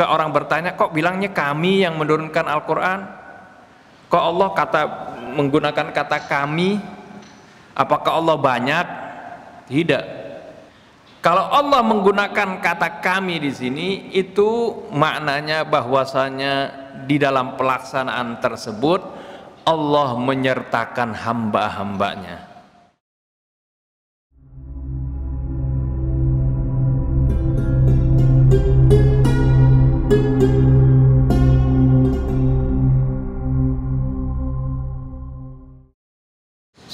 Suka orang bertanya, kok bilangnya kami yang menurunkan Al-Quran? Kok Allah menggunakan kata kami? Apakah Allah banyak? Tidak. Kalau Allah menggunakan kata kami di sini, itu maknanya bahwasanya di dalam pelaksanaan tersebut Allah menyertakan hamba-hambanya.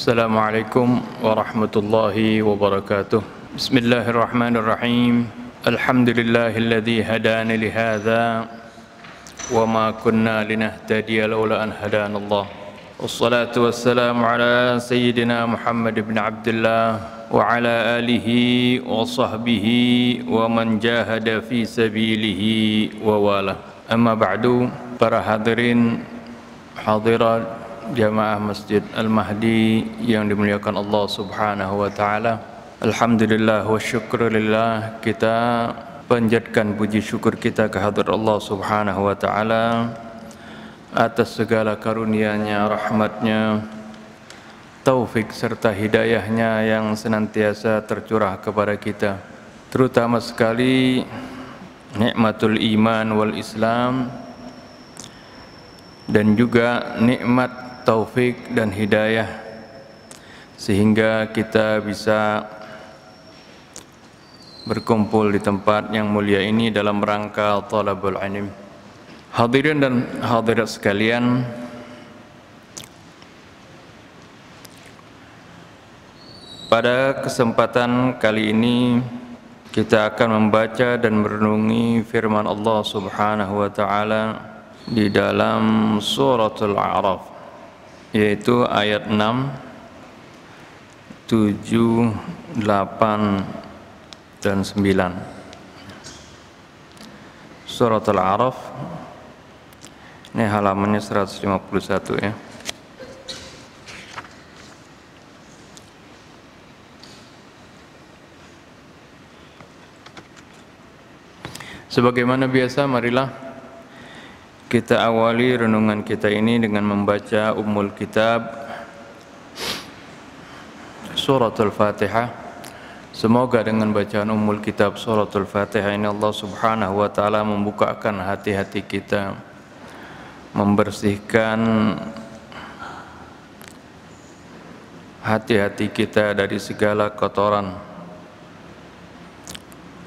Assalamualaikum warahmatullahi wabarakatuh. Bismillahirrahmanirrahim. Alhamdulillahilladzi hadana li hadza wa ma kunna linahtadiya laula an hadanallah. Wassalatu wassalamu ala sayyidina Muhammad ibn Abdullah wa ala alihi wa sahbihi wa man jahada fi sabilihi wa wala. Amma ba'du, para hadirin hadirat jamaah Masjid Al-Mahdi yang dimuliakan Allah Subhanahu wa taala. Alhamdulillah wa syukrulillah, kita panjatkan puji syukur kita kehadrat Allah Subhanahu wa taala atas segala karunia-Nya, rahmat-Nya, taufik serta hidayah-Nya yang senantiasa tercurah kepada kita. Terutama sekali nikmatul iman wal Islam dan juga nikmat taufik dan hidayah sehingga kita bisa berkumpul di tempat yang mulia ini dalam rangka talabul ilm. Hadirin dan hadirat sekalian, pada kesempatan kali ini kita akan membaca dan merenungi firman Allah Subhanahu wa taala di dalam suratul A'raf, yaitu ayat 6, 7, 8, dan 9. Surat Al-A'raf, ini halamannya 151 ya. Sebagaimana biasa, marilah kita awali renungan kita ini dengan membaca Ummul Kitab, Suratul Fatihah. Semoga dengan bacaan Ummul Kitab Suratul Fatihah ini Allah Subhanahu wa taala membukakan hati-hati kita, membersihkan hati-hati kita dari segala kotoran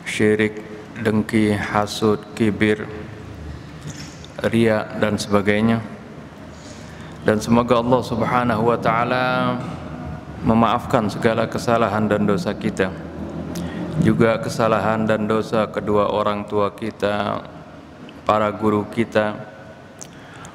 syirik, dengki, hasud, kibir, riya dan sebagainya. Dan semoga Allah Subhanahu wa taala memaafkan segala kesalahan dan dosa kita, juga kesalahan dan dosa kedua orang tua kita, para guru kita,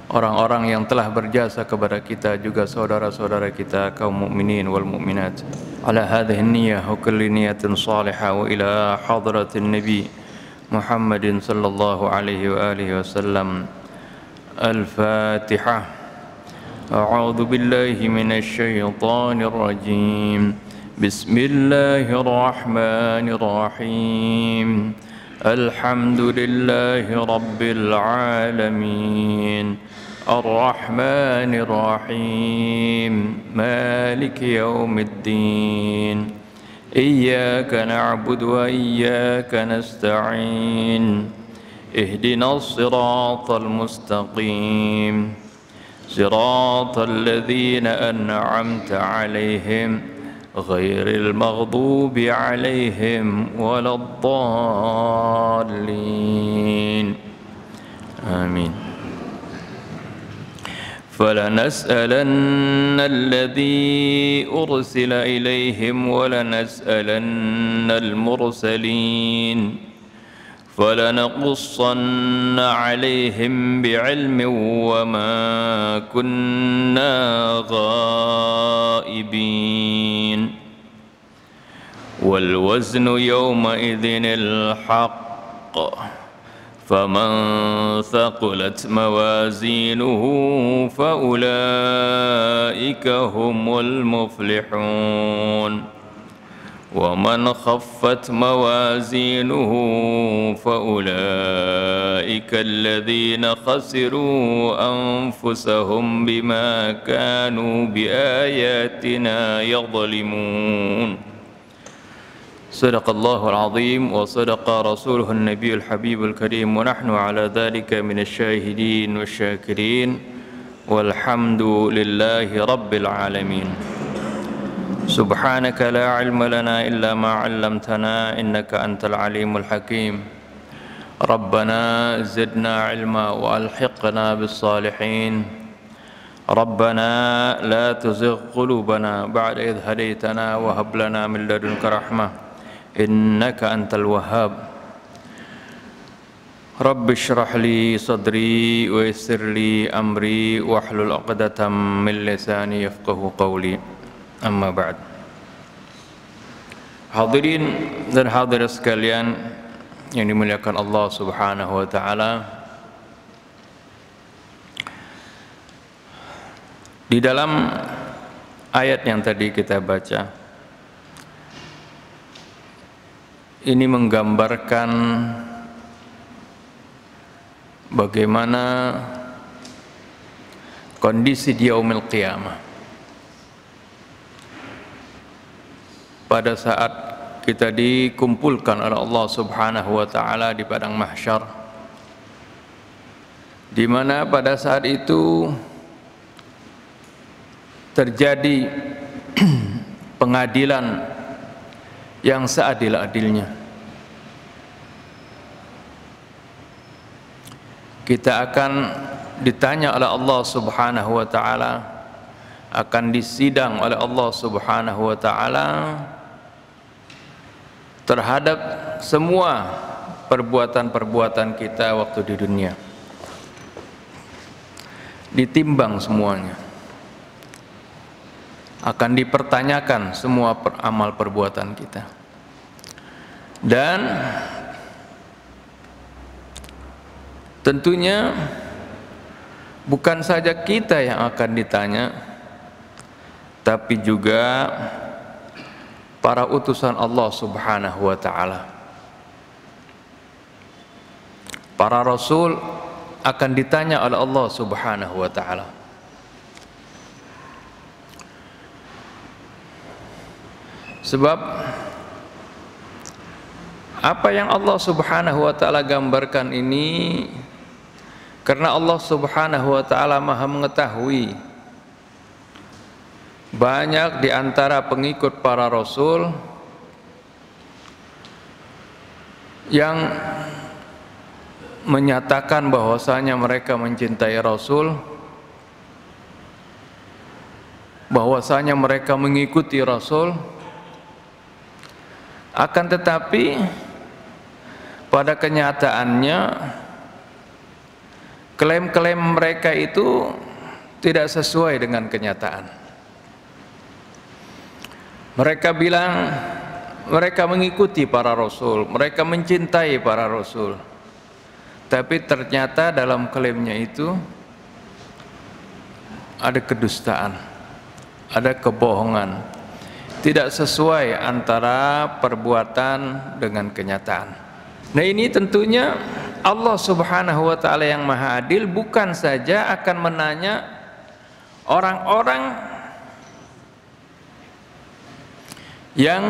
orang-orang yang telah berjasa kepada kita, juga saudara-saudara kita kaum mukminin wal mukminat. Ala hadhihi niyyah wa kulli niyatin salihah wa ila hadratin nabi Muhammadin sallallahu alaihi wa alihi wasallam. Al-Fatihah. A'udzu billahi minasy syaithanir rajim. Bismillahirrahmanirrahim. Alhamdulillahi rabbil alamin. Ar-Rahmanir Rahim. Maliki yaumiddin. Iyyaka na'budu wa iyyaka nasta'in. Ihdinas siratal mustaqim. Siratal ladzina an'amta 'alaihim ghairil maghdubi 'alaihim waladdallin. Amin. فلنسألن الذي أرسل إليهم ولنسألن المرسلين فلنقصن عليهم بعلم وما كنا غائبين والوزن يومئذ الحق فمن ثقلت موازينه فأولئك هم المفلحون ومن خفت موازينه فأولئك أولئك الذين خسروا أنفسهم بما كانوا بآياتنا يظلمون صدق الله العظيم وصدق رسوله النبي الحبيب الكريم ونحن على ذلك من الشاهدين والشاكرين والحمد لله رب العالمين سبحانك لا علم لنا إلا ما علمتنا إنك أنت العليم الحكيم ربنا زدنا علما وألحقنا بالصالحين ربنا لا تزغ قلوبنا بعد إذ هديتنا وهب لنا من لدنك رحمة إنك أنت الوهاب رب اشرح لي صدري ويسر لي أمري واحلل عقدة من لساني يفقه قولي Amma ba'd. Hadirin dan hadirat sekalian yang dimuliakan Allah Subhanahu wa taala. Di dalam ayat yang tadi kita baca ini menggambarkan bagaimana kondisi di yaumil qiyamah. Pada saat kita dikumpulkan oleh Allah Subhanahu wa taala di padang mahsyar, di mana pada saat itu terjadi pengadilan yang seadil-adilnya. Kita akan ditanya oleh Allah Subhanahu wa taala, akan disidang oleh Allah Subhanahu wa taala terhadap semua perbuatan-perbuatan kita waktu di dunia. Ditimbang semuanya. Akan dipertanyakan semua amal perbuatan kita. Dan tentunya bukan saja kita yang akan ditanya, tapi juga para utusan Allah Subhanahu wa taala. Para rasul akan ditanya oleh Allah Subhanahu wa taala. Sebab apa yang Allah Subhanahu wa taala gambarkan ini, karena Allah Subhanahu wa taala Maha mengetahui banyak di antara pengikut para rasul yang menyatakan bahwasanya mereka mencintai rasul, bahwasanya mereka mengikuti rasul, akan tetapi pada kenyataannya klaim-klaim mereka itu tidak sesuai dengan kenyataan. Mereka bilang mereka mengikuti para rasul, mereka mencintai para rasul, tapi ternyata dalam klaimnya itu ada kedustaan, ada kebohongan, tidak sesuai antara perbuatan dengan kenyataan. Nah, ini tentunya Allah Subhanahu wa taala yang Maha Adil bukan saja akan menanya orang-orang yang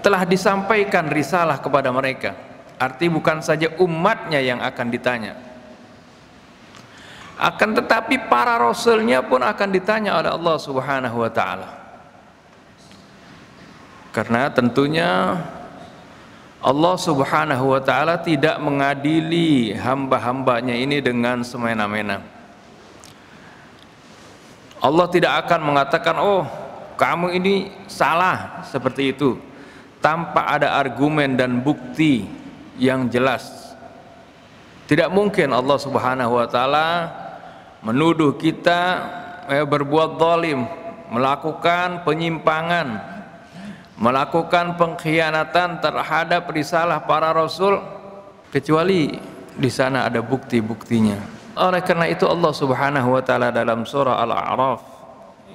telah disampaikan risalah kepada mereka. Arti bukan saja umatnya yang akan ditanya, akan tetapi para rasulnya pun akan ditanya oleh Allah Subhanahu wa taala. Karena tentunya Allah Subhanahu wa taala tidak mengadili hamba-hambanya ini dengan semena-mena. Allah tidak akan mengatakan, oh kamu ini salah seperti itu, tanpa ada argumen dan bukti yang jelas. Tidak mungkin Allah Subhanahu wa taala menuduh kita berbuat zalim, melakukan penyimpangan, melakukan pengkhianatan terhadap risalah para rasul, kecuali di sana ada bukti-buktinya. Oleh karena itu Allah Subhanahu wa taala dalam surah Al-A'raf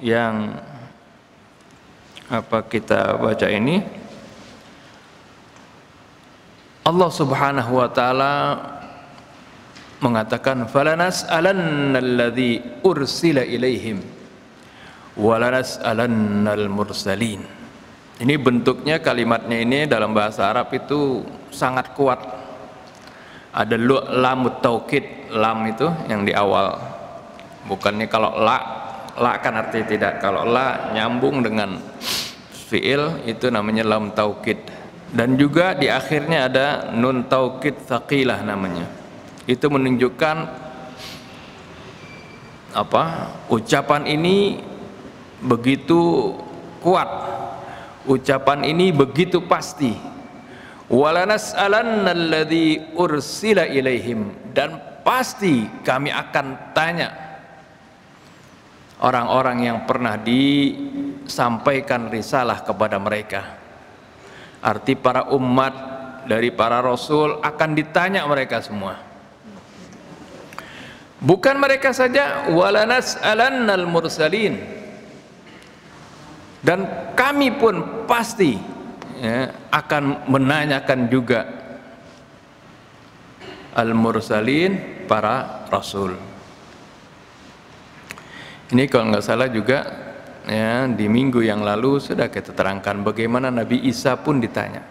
yang kita baca ini, Allah Subhanahu wa taala mengatakan falanas'alannalladzi ursila ilaihim walanas'alannal mursalin. Ini bentuknya, kalimatnya ini dalam bahasa Arab itu sangat kuat. Ada lamut taukid, lam itu yang di awal. Bukannya kalau la kan artinya tidak. Kalau la nyambung dengan fiil itu namanya lam taukid. Dan juga di akhirnya ada nun taukid tsaqilah namanya. Itu menunjukkan apa? Ucapan ini begitu kuat. Ucapan ini begitu pasti. Walanas'alannalladzi ursila ilaihim, dan pasti kami akan tanya orang-orang yang pernah disampaikan risalah kepada mereka. Arti para umat dari para rasul akan ditanya mereka semua. Bukan mereka saja, walanas'alannal mursalin, dan kami pun pasti akan menanyakan juga al-mursalin, para rasul. Ini kalau nggak salah juga ya, di minggu yang lalu sudah kita terangkan bagaimana Nabi Isa pun ditanya.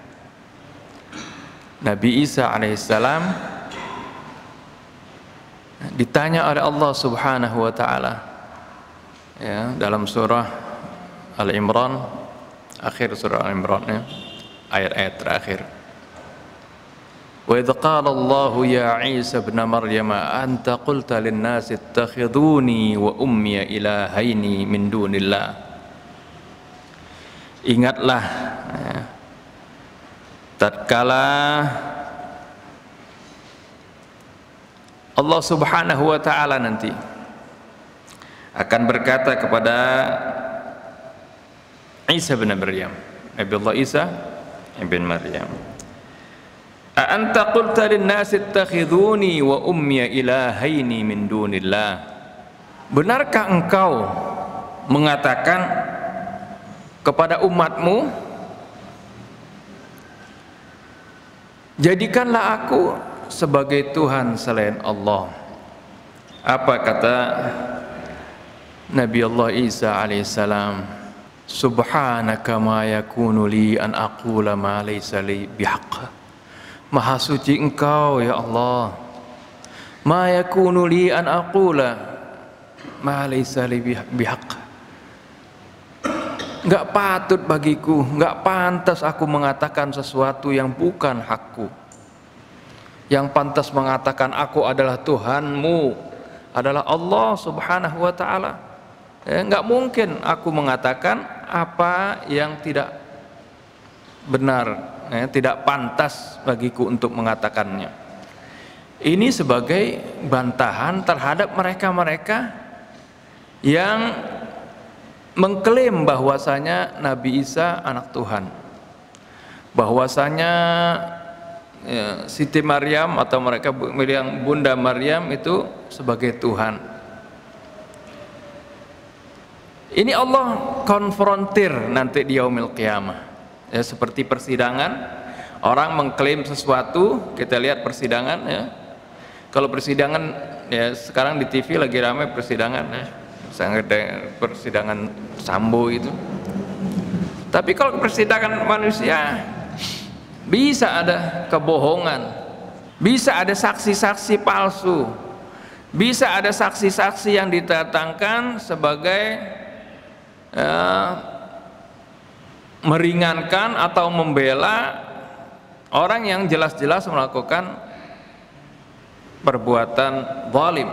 Nabi Isa alaihissalam ditanya oleh Allah subhanahu wa ta'ala ya, dalam surah Al-Imran, akhir surah Al-Imran ya, ayat-ayat terakhir. Wa idh qala Allah ya Isa ibn Maryam anta qulta lin-nasi ittakhiduni wa ummi ilahaini min dunillah. Ingatlah ya, tatkala Allah subhanahu wa ta'ala nanti akan berkata kepada Isa bin Maryam, Nabi Allah Isa bin Maryam, a anta qulta lin-nasi ittakhiduni wa ummi ilahaini min dunillah. Benarkah engkau mengatakan kepada umatmu, jadikanlah aku sebagai Tuhan selain Allah? Apa kata Nabi Allah Isa alaihissalam? Subhanaka ma yakunu li an aqula ma laysa li bihaq. Maha suci engkau ya Allah. Ma yakunu li an aqula ma laysa li bihaq. Enggak patut bagiku, enggak pantas aku mengatakan sesuatu yang bukan hakku. Yang pantas mengatakan aku adalah Tuhanmu adalah Allah subhanahu wa ta'ala. Enggak mungkin aku mengatakan apa yang tidak benar, tidak pantas bagiku untuk mengatakannya. Ini sebagai bantahan terhadap mereka-mereka yang mengklaim bahwasanya Nabi Isa anak Tuhan, bahwasanya Siti Maryam atau mereka bilang Bunda Maryam itu sebagai Tuhan. Ini Allah konfrontir nanti di yaumil qiyamah ya, seperti persidangan orang mengklaim sesuatu. Kita lihat persidangan ya, kalau persidangan ya sekarang di TV lagi ramai persidangan ya, sangat persidangan Sambo itu. Tapi kalau persidangan manusia bisa ada kebohongan, bisa ada saksi-saksi palsu, bisa ada saksi-saksi yang didatangkan sebagai meringankan atau membela orang yang jelas-jelas melakukan perbuatan zalim.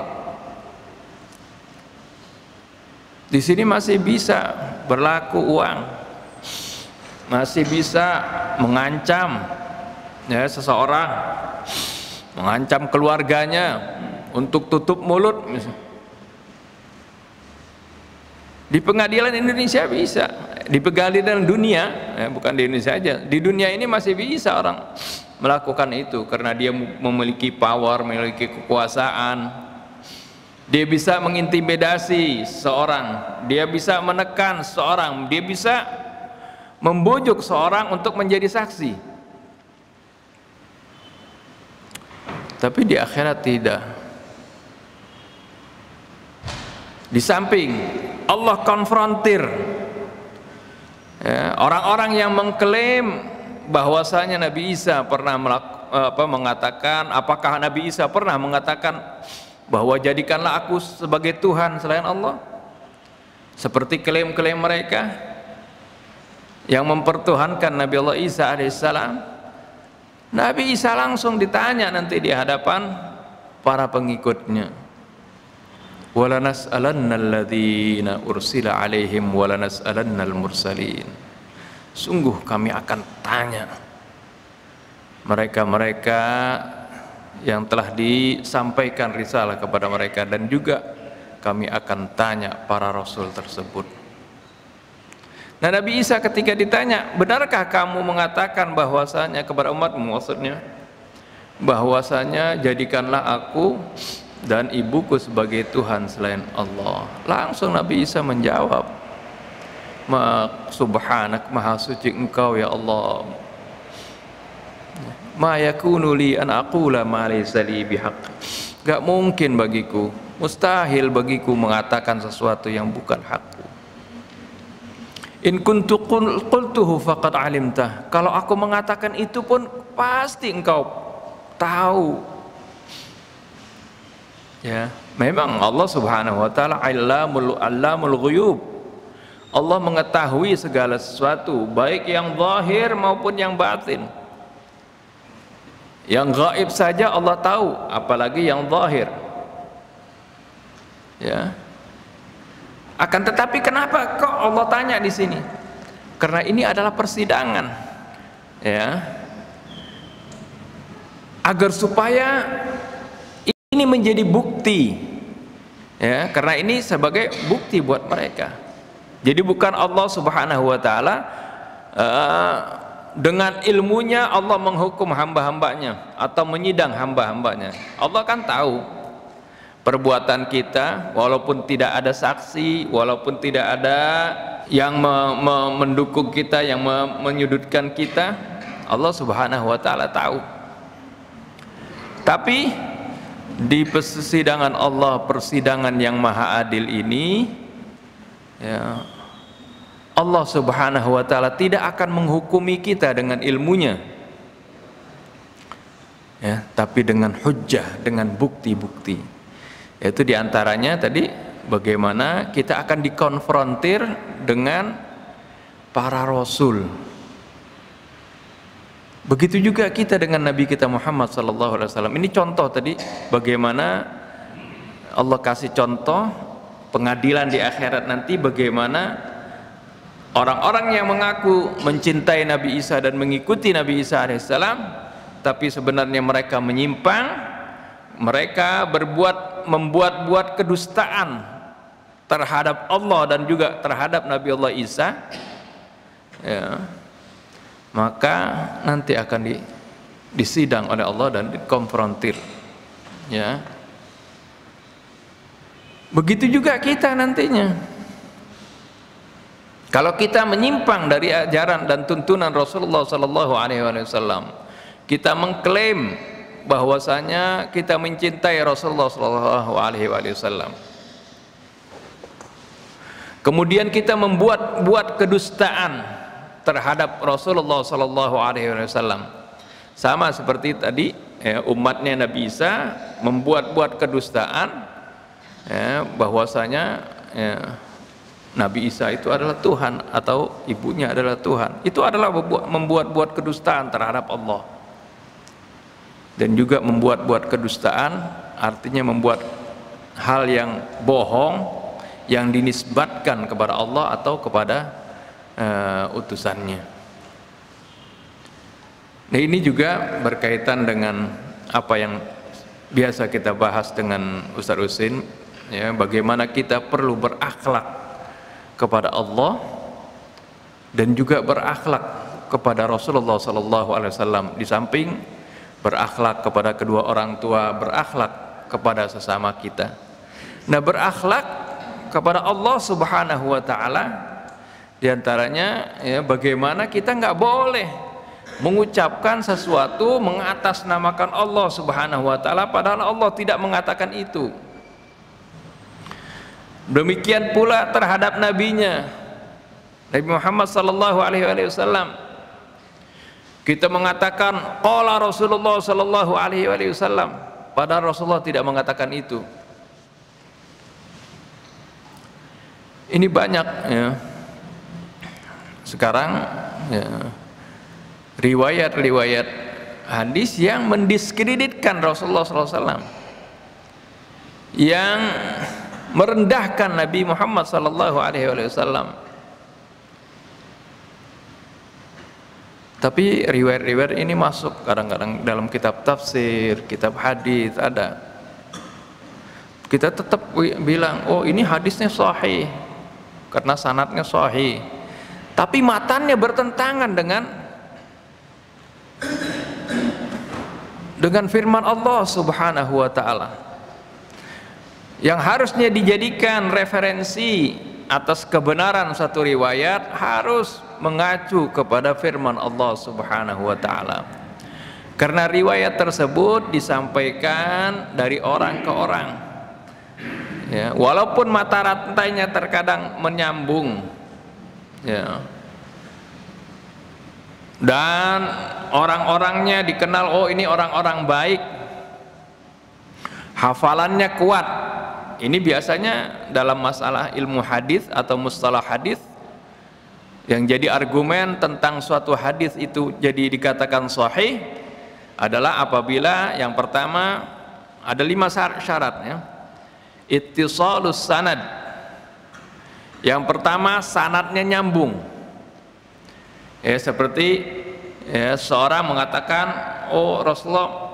Di sini masih bisa berlaku uang, masih bisa mengancam ya seseorang, mengancam keluarganya untuk tutup mulut misalnya. Di pengadilan Indonesia bisa, di pengadilan dunia ya, bukan di Indonesia saja, di dunia ini masih bisa orang melakukan itu karena dia memiliki power, memiliki kekuasaan. Dia bisa mengintimidasi seorang, dia bisa menekan seorang, dia bisa membujuk seorang untuk menjadi saksi. Tapi di akhirat tidak. Di samping Allah konfrontir orang-orang yang mengklaim bahwasanya Nabi Isa pernah mengatakan, apakah Nabi Isa pernah mengatakan bahwa jadikanlah aku sebagai Tuhan selain Allah, seperti klaim-klaim mereka yang mempertuhankan Nabi Allah Isa alaihissalam. Nabi Isa langsung ditanya nanti di hadapan para pengikutnya, walanas'alannal ladzina ursila alaihim walanas'alannal mursalin. Sungguh kami akan tanya mereka-mereka yang telah disampaikan risalah kepada mereka, dan juga kami akan tanya para rasul tersebut. Nah, Nabi Isa ketika ditanya, benarkah kamu mengatakan bahwasanya kepada umatmu, maksudnya bahwasanya jadikanlah aku dan ibuku sebagai Tuhan selain Allah. Langsung Nabi Isa menjawab, subhanak, maha suci engkau ya Allah, ma yakunu li an aqula ma laysa li bihaq. Gak mungkin bagiku, mustahil bagiku mengatakan sesuatu yang bukan hakku. In kuntu qultuhu faqad alimtah. Kalau aku mengatakan itu pun pasti engkau tahu. Ya, memang Allah Subhanahu wa taala allamul ghuyub. Allah mengetahui segala sesuatu, baik yang zahir maupun yang batin. Yang gaib saja Allah tahu, apalagi yang zahir. Ya. Akan tetapi kenapa kok Allah tanya di sini? Karena ini adalah persidangan, ya. Agar supaya ini menjadi bukti, ya. Karena ini sebagai bukti buat mereka. Jadi bukan Allah Subhanahu wa taala dengan ilmunya Allah menghukum hamba-hambanya atau menyidang hamba-hambanya. Allah kan tahu perbuatan kita, walaupun tidak ada saksi, walaupun tidak ada yang mendukung kita, yang menyudutkan kita, Allah Subhanahu wa taala tahu. Tapi di persidangan Allah, persidangan yang maha adil ini, ya, Allah Subhanahu wa taala tidak akan menghukumi kita dengan ilmunya, ya, tapi dengan hujjah, dengan bukti-bukti. Yaitu diantaranya tadi bagaimana kita akan dikonfrontir dengan para rasul. Begitu juga kita dengan Nabi kita Muhammad SAW. Ini contoh tadi bagaimana Allah kasih contoh pengadilan di akhirat nanti, bagaimana orang-orang yang mengaku mencintai Nabi Isa dan mengikuti Nabi Isa alaihissalam, tapi sebenarnya mereka menyimpang. Mereka membuat kedustaan terhadap Allah dan juga terhadap Nabi Allah Isa, ya, maka nanti akan disidang oleh Allah dan dikonfrontir, ya. Begitu juga kita nantinya. Kalau kita menyimpang dari ajaran dan tuntunan Rasulullah SAW, kita mengklaim bahwasanya kita mencintai Rasulullah SAW, kemudian kita membuat kedustaan terhadap Rasulullah SAW, sama seperti tadi, ya, umatnya Nabi Isa membuat kedustaan, ya, bahwasanya, ya, Nabi Isa itu adalah Tuhan atau ibunya adalah Tuhan. Itu adalah membuat kedustaan terhadap Allah. Dan juga membuat kedustaan artinya membuat hal yang bohong yang dinisbatkan kepada Allah atau kepada utusannya. Nah, ini juga berkaitan dengan apa yang biasa kita bahas dengan Ustaz Husin, ya, bagaimana kita perlu berakhlak kepada Allah dan juga berakhlak kepada Rasulullah SAW. Di samping berakhlak kepada kedua orang tua, berakhlak kepada sesama kita. Nah, berakhlak kepada Allah Subhanahu wa taala diantaranya, ya, bagaimana kita nggak boleh mengucapkan sesuatu mengatasnamakan Allah Subhanahu wa taala padahal Allah tidak mengatakan itu. Demikian pula terhadap nabinya, Nabi Muhammad sallallahu alaihi wasallam. Kita mengatakan qala Rasulullah sallallahu alaihi wasallam, padahal Rasulullah tidak mengatakan itu. Ini banyak ya. Sekarang ya, riwayat-riwayat hadis yang mendiskreditkan Rasulullah SAW, yang merendahkan Nabi Muhammad SAW. Tapi riwayat-riwayat ini masuk kadang-kadang dalam kitab tafsir, kitab hadis ada. Kita tetap bilang, oh ini hadisnya sahih karena sanadnya sahih. Tapi matannya bertentangan dengan firman Allah Subhanahu wa taala. Yang harusnya dijadikan referensi atas kebenaran satu riwayat harus mengacu kepada firman Allah Subhanahu wa taala. Karena riwayat tersebut disampaikan dari orang ke orang. Ya, walaupun mata rantainya terkadang menyambung, ya, dan orang-orangnya dikenal, oh ini orang-orang baik, hafalannya kuat. Ini biasanya dalam masalah ilmu hadis atau mustalah hadis, yang jadi argumen tentang suatu hadis itu jadi dikatakan sahih adalah apabila yang pertama ada 5 syaratnya. Ittisalus sanad. Yang pertama, sanadnya nyambung. Ya, seperti ya, seorang mengatakan, oh Rasulullah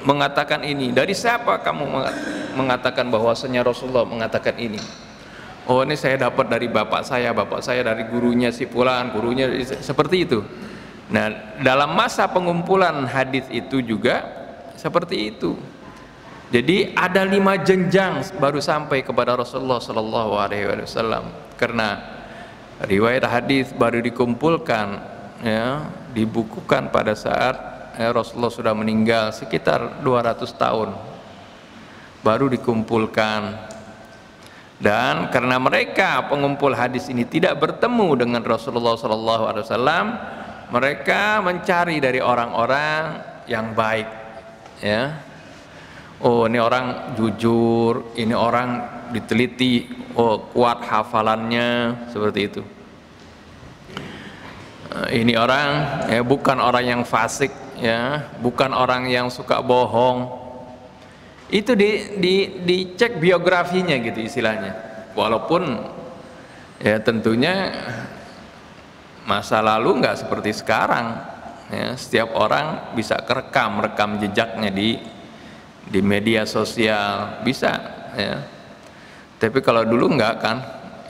mengatakan ini. Dari siapa kamu mengatakan bahwasanya Rasulullah mengatakan ini? Oh ini saya dapat dari bapak saya dari gurunya si fulan, gurunya seperti itu. Nah, dalam masa pengumpulan hadis itu juga seperti itu. Jadi ada 5 jenjang baru sampai kepada Rasulullah Sallallahu Alaihi Wasallam. Karena riwayat hadis baru dikumpulkan, ya, dibukukan pada saat Rasulullah sudah meninggal sekitar 200 tahun, baru dikumpulkan. Dan karena mereka pengumpul hadis ini tidak bertemu dengan Rasulullah Sallallahu Alaihi Wasallam, mereka mencari dari orang-orang yang baik, ya. Oh ini orang jujur, ini orang diteliti, oh kuat hafalannya, seperti itu. Ini orang ya, bukan orang yang fasik, ya, bukan orang yang suka bohong. Itu dicek biografinya gitu istilahnya. Walaupun ya tentunya masa lalu nggak seperti sekarang, ya, setiap orang bisa rekam jejaknya di media sosial bisa, ya. Tapi kalau dulu enggak kan,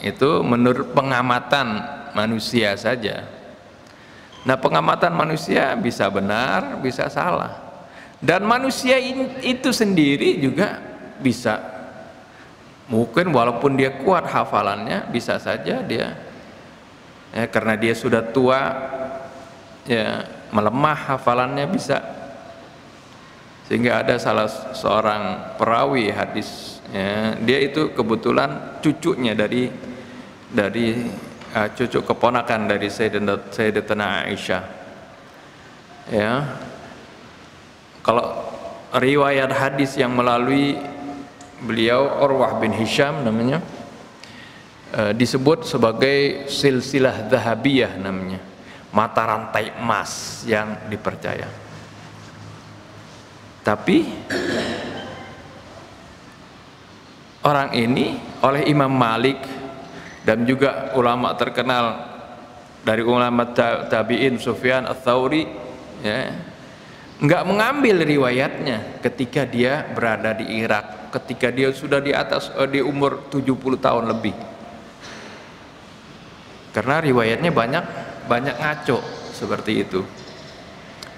itu menurut pengamatan manusia saja. Nah pengamatan manusia bisa benar, bisa salah, dan manusia itu sendiri juga bisa, mungkin walaupun dia kuat hafalannya, bisa saja dia ya, karena dia sudah tua ya, melemah hafalannya bisa. Sehingga ada salah seorang perawi hadis, ya, dia itu kebetulan cucunya dari cucu keponakan dari Sayyidatina Aisyah, ya. Kalau riwayat hadis yang melalui beliau, Urwah bin Hisham namanya, disebut sebagai silsilah dhahabiyah namanya, mata rantai emas yang dipercaya. Tapi orang ini oleh Imam Malik dan juga ulama terkenal dari ulama tabi'in Sufyan Ats-Tsauri, ya, nggak mengambil riwayatnya ketika dia berada di Irak, ketika dia sudah di umur 70 tahun lebih, karena riwayatnya banyak ngaco seperti itu.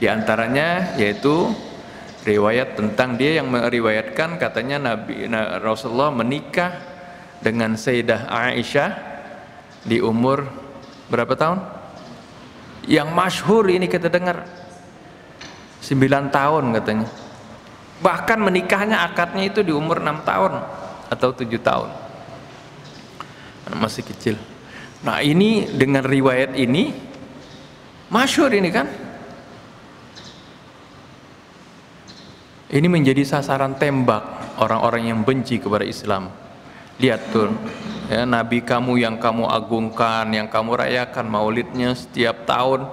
Di antaranya yaitu riwayat tentang dia yang meriwayatkan katanya Rasulullah menikah dengan Sayyidah Aisyah di umur berapa tahun? Yang masyhur ini kita dengar 9 tahun katanya. Bahkan menikahnya akadnya itu di umur 6 tahun atau 7 tahun. masih kecil. Nah ini dengan riwayat ini masyhur ini kan, ini menjadi sasaran tembak orang-orang yang benci kepada Islam. Lihat tuh ya, Nabi kamu yang kamu agungkan, yang kamu rayakan maulidnya setiap tahun,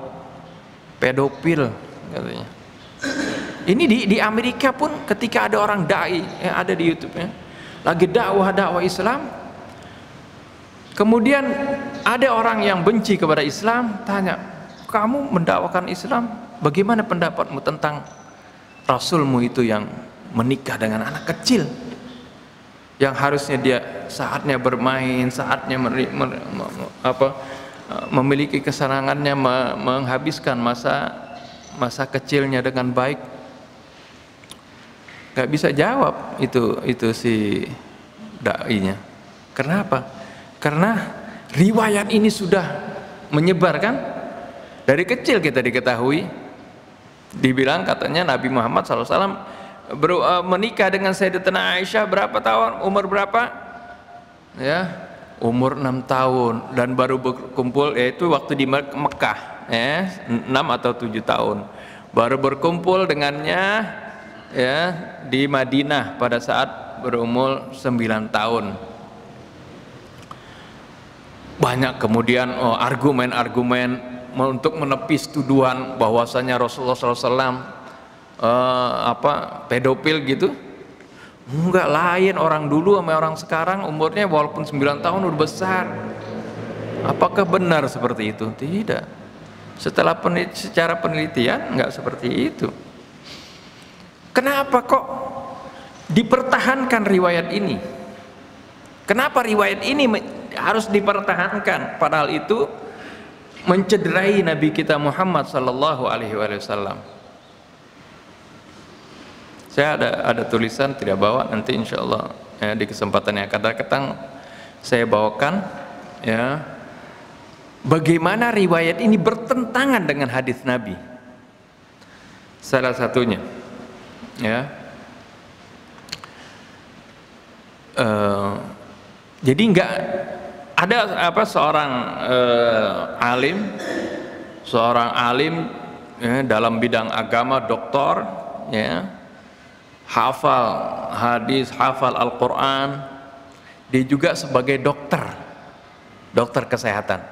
pedofil katanya. Ini di Amerika pun ketika ada orang dai yang ada di YouTube-nya lagi dakwah Islam, kemudian ada orang yang benci kepada Islam tanya, kamu mendakwakan Islam, bagaimana pendapatmu tentang Rasulmu itu yang menikah dengan anak kecil, yang harusnya dia saatnya bermain, saatnya memiliki kesenangannya, menghabiskan masa kecilnya dengan baik. Gak bisa jawab itu si dai-nya. Kenapa? Karena riwayat ini sudah menyebar kan, dari kecil kita diketahui, dibilang katanya Nabi Muhammad SAW menikah dengan Sayyidatina Aisyah berapa tahun, umur berapa ya, umur 6 tahun, dan baru berkumpul yaitu waktu di Mekah ya, 6 atau 7 tahun baru berkumpul dengannya ya di Madinah pada saat berumur 9 tahun. Banyak kemudian argumen-argumen untuk menepis tuduhan bahwasanya Rasulullah SAW pedofil gitu. Enggak, lain orang dulu sama orang sekarang, umurnya walaupun 9 tahun udah besar. Apakah benar seperti itu? Tidak. Secara penelitian enggak seperti itu. Kenapa kok dipertahankan riwayat ini? Kenapa riwayat ini harus dipertahankan? Padahal itu mencederai Nabi kita Muhammad sallallahu alaihi wasallam. Saya ada tulisan, tidak bawa, nanti insya Allah ya, di kesempatan yang akan datang saya bawakan ya, bagaimana riwayat ini bertentangan dengan hadis Nabi. Salah satunya ya, jadi enggak ada seorang alim ya, dalam bidang agama, doktor ya, hafal hadis, hafal Al-Quran, dia juga sebagai dokter kesehatan,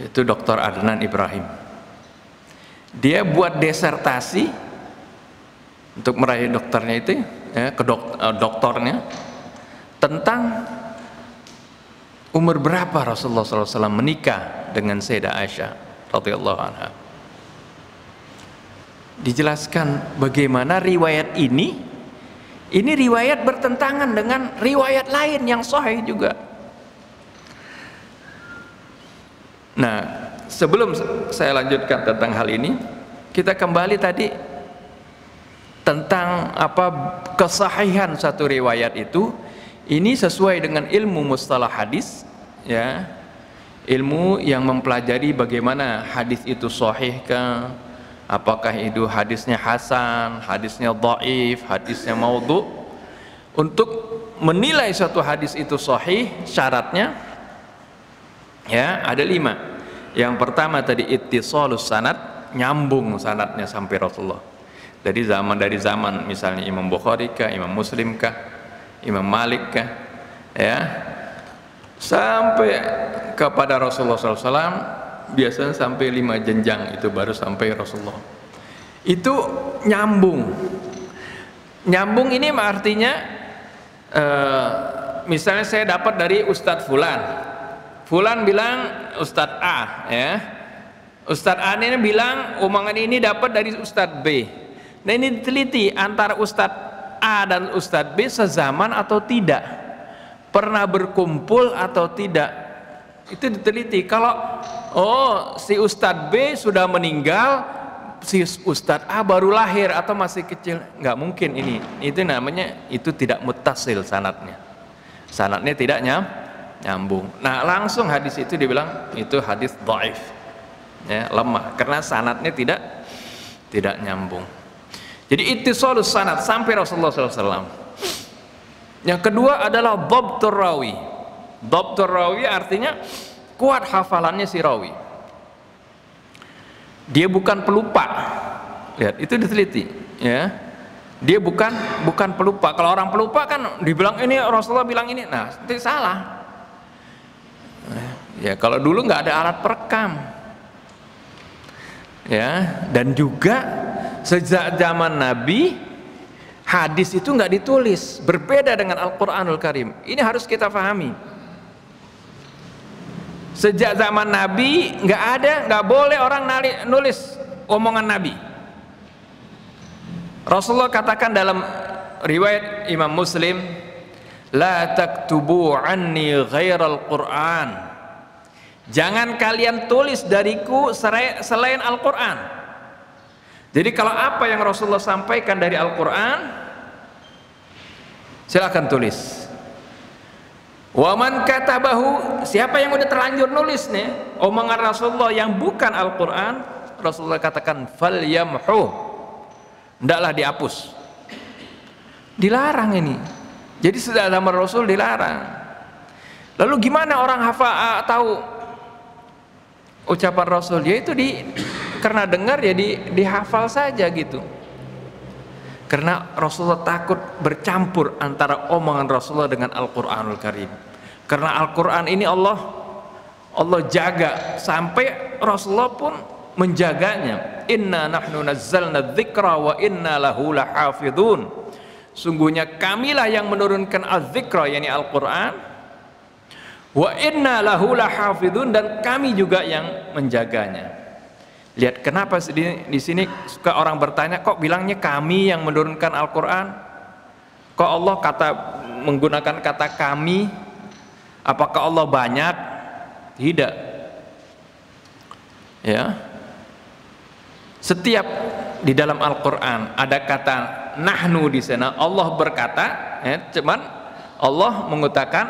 yaitu Dr. Adnan Ibrahim. Dia buat disertasi untuk meraih dokternya itu ya, doktornya tentang umur berapa Rasulullah SAW menikah dengan Sayyidah Aisyah radhiyallahu anha. Dijelaskan bagaimana riwayat ini riwayat bertentangan dengan riwayat lain yang sahih juga. Nah, sebelum saya lanjutkan tentang hal ini, kita kembali tadi tentang kesahihan satu riwayat itu. Ini sesuai dengan ilmu mustalah hadis ya, ilmu yang mempelajari bagaimana hadis itu sahih kah, apakah itu hadisnya hasan, hadisnya dhaif, hadisnya maudhu. Untuk menilai suatu hadis itu sahih, syaratnya ya ada 5. Yang pertama tadi ittisalus sanad, nyambung sanadnya sampai Rasulullah. Dari zaman misalnya Imam Bukhari kah, Imam Muslim kah, Imam Malik kah ya, sampai kepada Rasulullah SAW, biasanya sampai 5 jenjang itu baru sampai Rasulullah. Itu nyambung ini artinya misalnya saya dapat dari Ustadz Fulan bilang Ustadz A ya, Ustadz A ini bilang omongan ini dapat dari Ustadz B. Nah ini diteliti antara Ustadz A dan Ustadz B sezaman atau tidak, pernah berkumpul atau tidak, itu diteliti. Kalau si Ustadz B sudah meninggal, si Ustadz A baru lahir atau masih kecil, nggak mungkin ini. Itu namanya itu tidak muttasil sanadnya tidak nyambung. Nah langsung hadis itu dibilang itu hadis dhaif ya, lemah, karena sanadnya tidak nyambung. Jadi ittisalus sanad sampai Rasulullah SAW. Yang kedua adalah dhabtur rawi. Dhabtur rawi artinya kuat hafalannya si rawi. Dia bukan pelupa. Lihat, itu diteliti, ya. Dia bukan pelupa. Kalau orang pelupa kan dibilang ini Rasulullah bilang ini, nah itu salah. Ya, kalau dulu nggak ada alat perekam. Ya, dan juga sejak zaman Nabi hadis itu nggak ditulis, berbeda dengan Al-Qur'anul Karim. Ini harus kita pahami. Sejak zaman Nabi nggak boleh orang nulis omongan Nabi. Rasulullah katakan dalam riwayat Imam Muslim, la taktubu anni ghairal Qur'an. Jangan kalian tulis dariku selain Al-Qur'an. Jadi kalau apa yang Rasulullah sampaikan dari Al-Qur'an, silakan tulis. Wa man katabahu, siapa yang udah terlanjur nulis nih omongan Rasulullah yang bukan Al-Qur'an, Rasulullah katakan falyamhu, hendaklah dihapus. Dilarang ini. Jadi sudah zaman Rasul dilarang. Lalu gimana orang tahu ucapan Rasul? Ya itu karena dengar ya dihafal saja gitu. Karena Rasulullah takut bercampur antara omongan Rasulullah dengan Al-Qur'anul Karim. Karena Al-Qur'an ini Allah jaga sampai Rasulullah pun menjaganya. Inna nahnu nazzalna dzikra wa inna lahu lahafidhun. Sungguhnya kamilah yang menurunkan az-dzikra, yakni Al-Qur'an. Wa inna lahu lahafidhun, dan kami juga yang menjaganya. Lihat kenapa di sini suka orang bertanya, kok bilangnya kami yang menurunkan Al-Qur'an? Kok Allah menggunakan kata kami? Apakah Allah banyak? Tidak. Ya. Setiap di dalam Al-Qur'an ada kata nahnu di sana. Allah berkata, cuman Allah mengatakan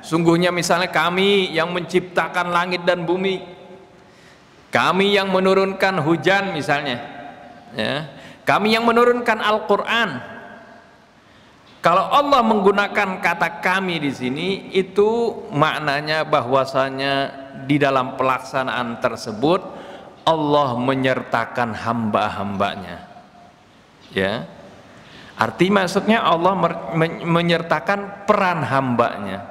sungguhnya misalnya kami yang menciptakan langit dan bumi, kami yang menurunkan hujan misalnya, ya. Kami yang menurunkan Al-Qur'an. Kalau Allah menggunakan kata kami di sini, itu maknanya bahwasanya di dalam pelaksanaan tersebut Allah menyertakan hamba-hambanya. Ya. Arti maksudnya Allah menyertakan peran hambanya.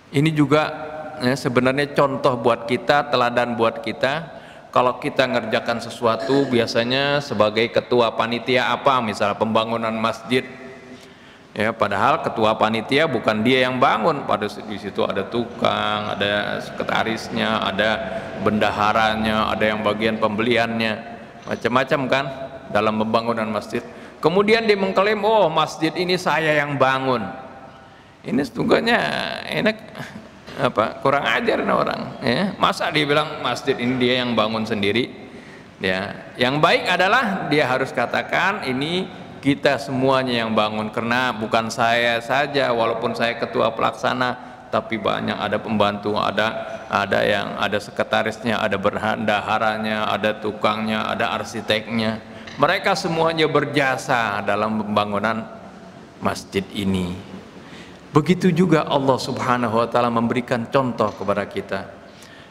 Ini juga ya, sebenarnya contoh buat kita, teladan buat kita. Kalau kita ngerjakan sesuatu biasanya sebagai ketua panitia apa, misalnya pembangunan masjid, ya padahal ketua panitia bukan dia yang bangun, pada di situ ada tukang, ada sekretarisnya, ada bendaharanya, ada yang bagian pembeliannya, macam-macam kan dalam pembangunan masjid. Kemudian dia mengklaim, oh masjid ini saya yang bangun. Ini setunggalnya enak kurang ajar orang, ya. Masa dia bilang masjid ini dia yang bangun sendiri, ya. Yang baik adalah dia harus katakan ini kita semuanya yang bangun, karena bukan saya saja, walaupun saya ketua pelaksana, tapi banyak, ada pembantu, ada sekretarisnya, ada bendaharanya, ada tukangnya, ada arsiteknya. Mereka semuanya berjasa dalam pembangunan masjid ini. Begitu juga Allah Subhanahu wa taala memberikan contoh kepada kita.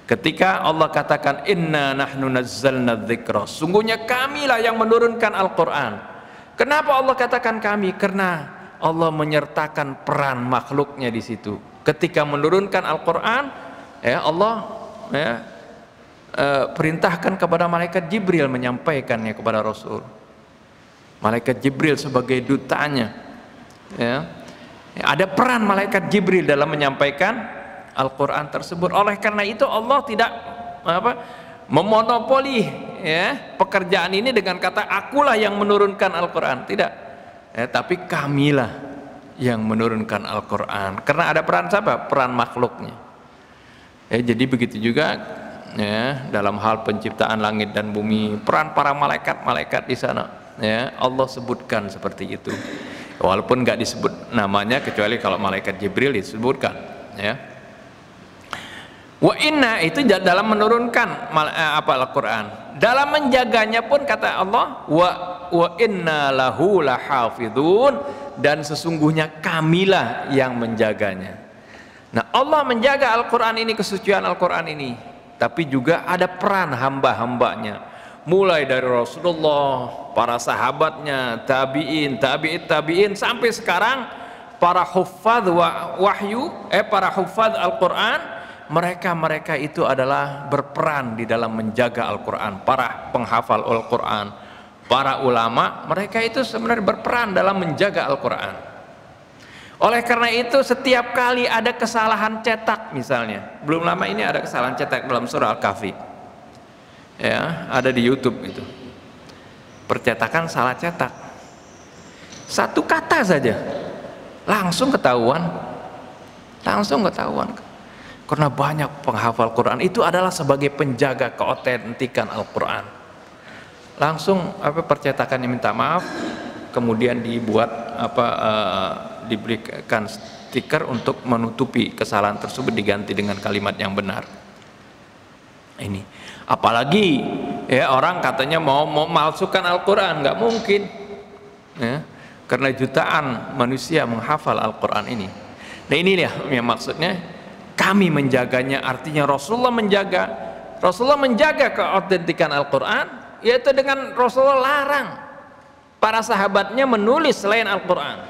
Ketika Allah katakan inna nahnu nazzalna dzikra, sungguhnya kamilah yang menurunkan Al-Qur'an. Kenapa Allah katakan kami? Karena Allah menyertakan peran makhluknya di situ. Ketika menurunkan Al-Qur'an, ya Allah perintahkan kepada malaikat Jibril menyampaikannya kepada Rasul. Malaikat Jibril sebagai dutanya, ya. Ada peran malaikat Jibril dalam menyampaikan Al-Qur'an tersebut. Oleh karena itu Allah tidak memonopoli ya pekerjaan ini dengan kata akulah yang menurunkan Al-Qur'an, tidak. Tapi kamilah yang menurunkan Al-Qur'an. Karena ada peran siapa? Peran makhluknya. Jadi begitu juga ya dalam hal penciptaan langit dan bumi, peran para malaikat di sana, ya Allah sebutkan seperti itu. Walaupun nggak disebut namanya, kecuali kalau malaikat Jibril disebutkan, ya. Wa inna itu dalam menurunkan Al-Qur'an, dalam menjaganya pun kata Allah wa wa inna lahu lahafidhun, dan sesungguhnya kamilah yang menjaganya. Nah, Allah menjaga Al-Quran ini, kesucian Al-Quran ini, tapi juga ada peran hamba-hambanya, mulai dari Rasulullah, para sahabatnya, tabi'in, tabi'in, sampai sekarang para huffaz wahyu, para huffaz Al-Quran, mereka itu adalah berperan di dalam menjaga Al-Quran. Para penghafal Al-Quran, para ulama, mereka itu sebenarnya berperan dalam menjaga Al-Quran. Oleh karena itu setiap kali ada kesalahan cetak, misalnya belum lama ini ada kesalahan cetak dalam surah Al-Kahfi, ya, ada di YouTube itu, percetakan salah cetak, satu kata saja langsung ketahuan, karena banyak penghafal Quran itu adalah sebagai penjaga keotentikan Al-Quran. Langsung percetakannya minta maaf, kemudian dibuat diberikan stiker untuk menutupi kesalahan tersebut, diganti dengan kalimat yang benar. Ini apalagi ya, orang katanya mau memalsukan Al-Quran, nggak mungkin ya, karena jutaan manusia menghafal Al-Quran ini. Nah, ini yang maksudnya kami menjaganya, artinya Rasulullah menjaga keautentikan Al-Quran, yaitu dengan Rasulullah larang para sahabatnya menulis selain Al-Quran.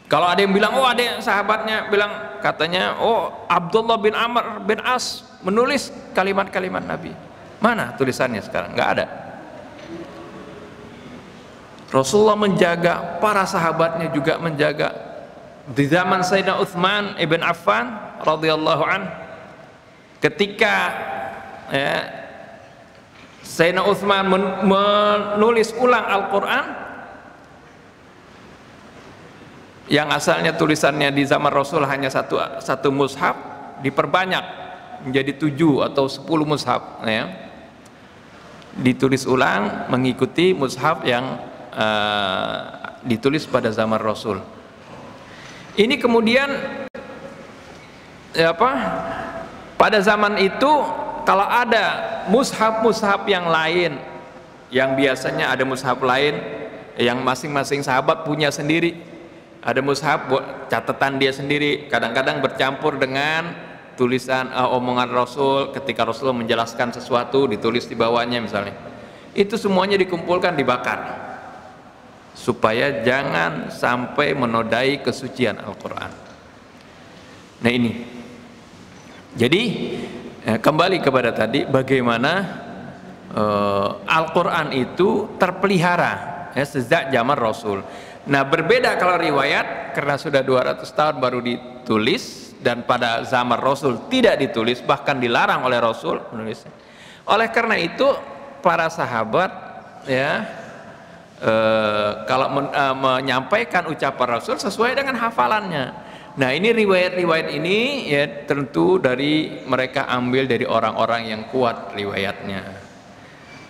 Kalau ada yang bilang, oh ada yang sahabatnya bilang, katanya, oh Abdullah bin Amr bin As menulis kalimat-kalimat Nabi. Mana tulisannya sekarang? Nggak ada. Rasulullah menjaga, para sahabatnya juga menjaga. Di zaman Sayyidina Utsman ibn Affan radhiyallahu an, ketika Sayyidina Utsman menulis ulang Al-Quran yang asalnya tulisannya di zaman Rasul hanya satu mushaf, diperbanyak menjadi 7 atau 10 mushaf, ya, ditulis ulang mengikuti mushaf yang ditulis pada zaman Rasul. Ini kemudian pada zaman itu kalau ada mushaf yang lain, yang biasanya ada mushaf lain yang masing-masing sahabat punya sendiri, ada mushaf catatan dia sendiri, kadang-kadang bercampur dengan tulisan omongan Rasul ketika Rasul menjelaskan sesuatu, ditulis di bawahnya misalnya. Itu semuanya dikumpulkan, dibakar, supaya jangan sampai menodai kesucian Al-Quran. Nah ini, jadi kembali kepada tadi, bagaimana Al-Quran itu terpelihara ya, sejak zaman Rasul. Nah, berbeda kalau riwayat, karena sudah 200 tahun baru ditulis, dan pada zaman Rasul tidak ditulis, bahkan dilarang oleh Rasul menulisnya. Oleh karena itu para sahabat ya, kalau menyampaikan ucapan Rasul sesuai dengan hafalannya. Nah, ini riwayat-riwayat ini ya tentu dari mereka ambil dari orang-orang yang kuat riwayatnya.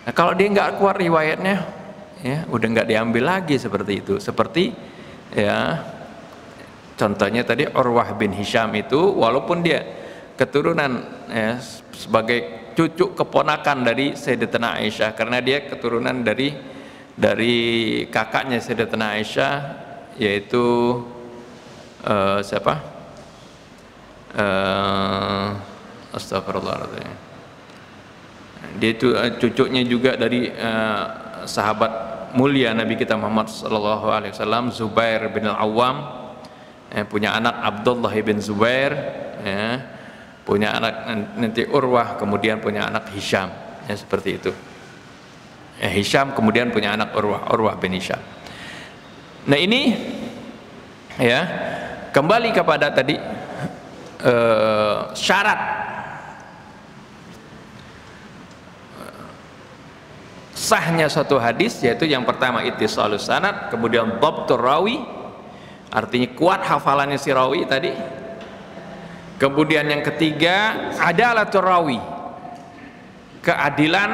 Nah, kalau dia nggak kuat riwayatnya, ya udah nggak diambil lagi seperti itu. Seperti ya contohnya tadi Urwah bin Hisham itu, walaupun dia keturunan ya, sebagai cucu keponakan dari Sayyidatina Aisyah, karena dia keturunan dari kakaknya Sayyidatina Aisyah, yaitu siapa? Astagfirullahaladzim. Dia itu cucunya juga dari sahabat mulia Nabi kita Muhammad SAW, Zubair bin Al-Awwam, punya anak Abdullah bin Zubair, ya, punya anak nanti Urwah, kemudian punya anak Hisham, ya, seperti itu. Hisham kemudian punya anak Urwah bin Hisham. Nah ini ya, kembali kepada tadi syarat sahnya suatu hadis, yaitu yang pertama ittisalus sanad, kemudian dhabtur rawi, artinya kuat hafalannya si rawi tadi, kemudian yang ketiga adalatur rawi, keadilan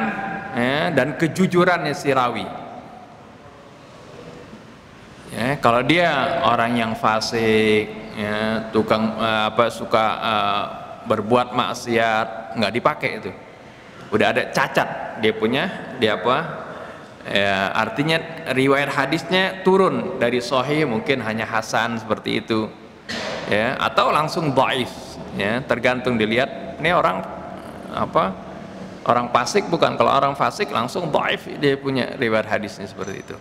ya, dan kejujurannya si rawi. Ya, kalau dia orang yang fasik, ya, tukang suka berbuat maksiat, nggak dipakai itu. Udah ada cacat dia punya, Ya, artinya riwayat hadisnya turun dari sahih mungkin hanya hasan seperti itu. Ya, atau langsung dhaif. Ya, tergantung dilihat ini orang apa? Orang fasik bukan. Kalau orang fasik langsung dhaif, dia punya riwayat hadisnya seperti itu.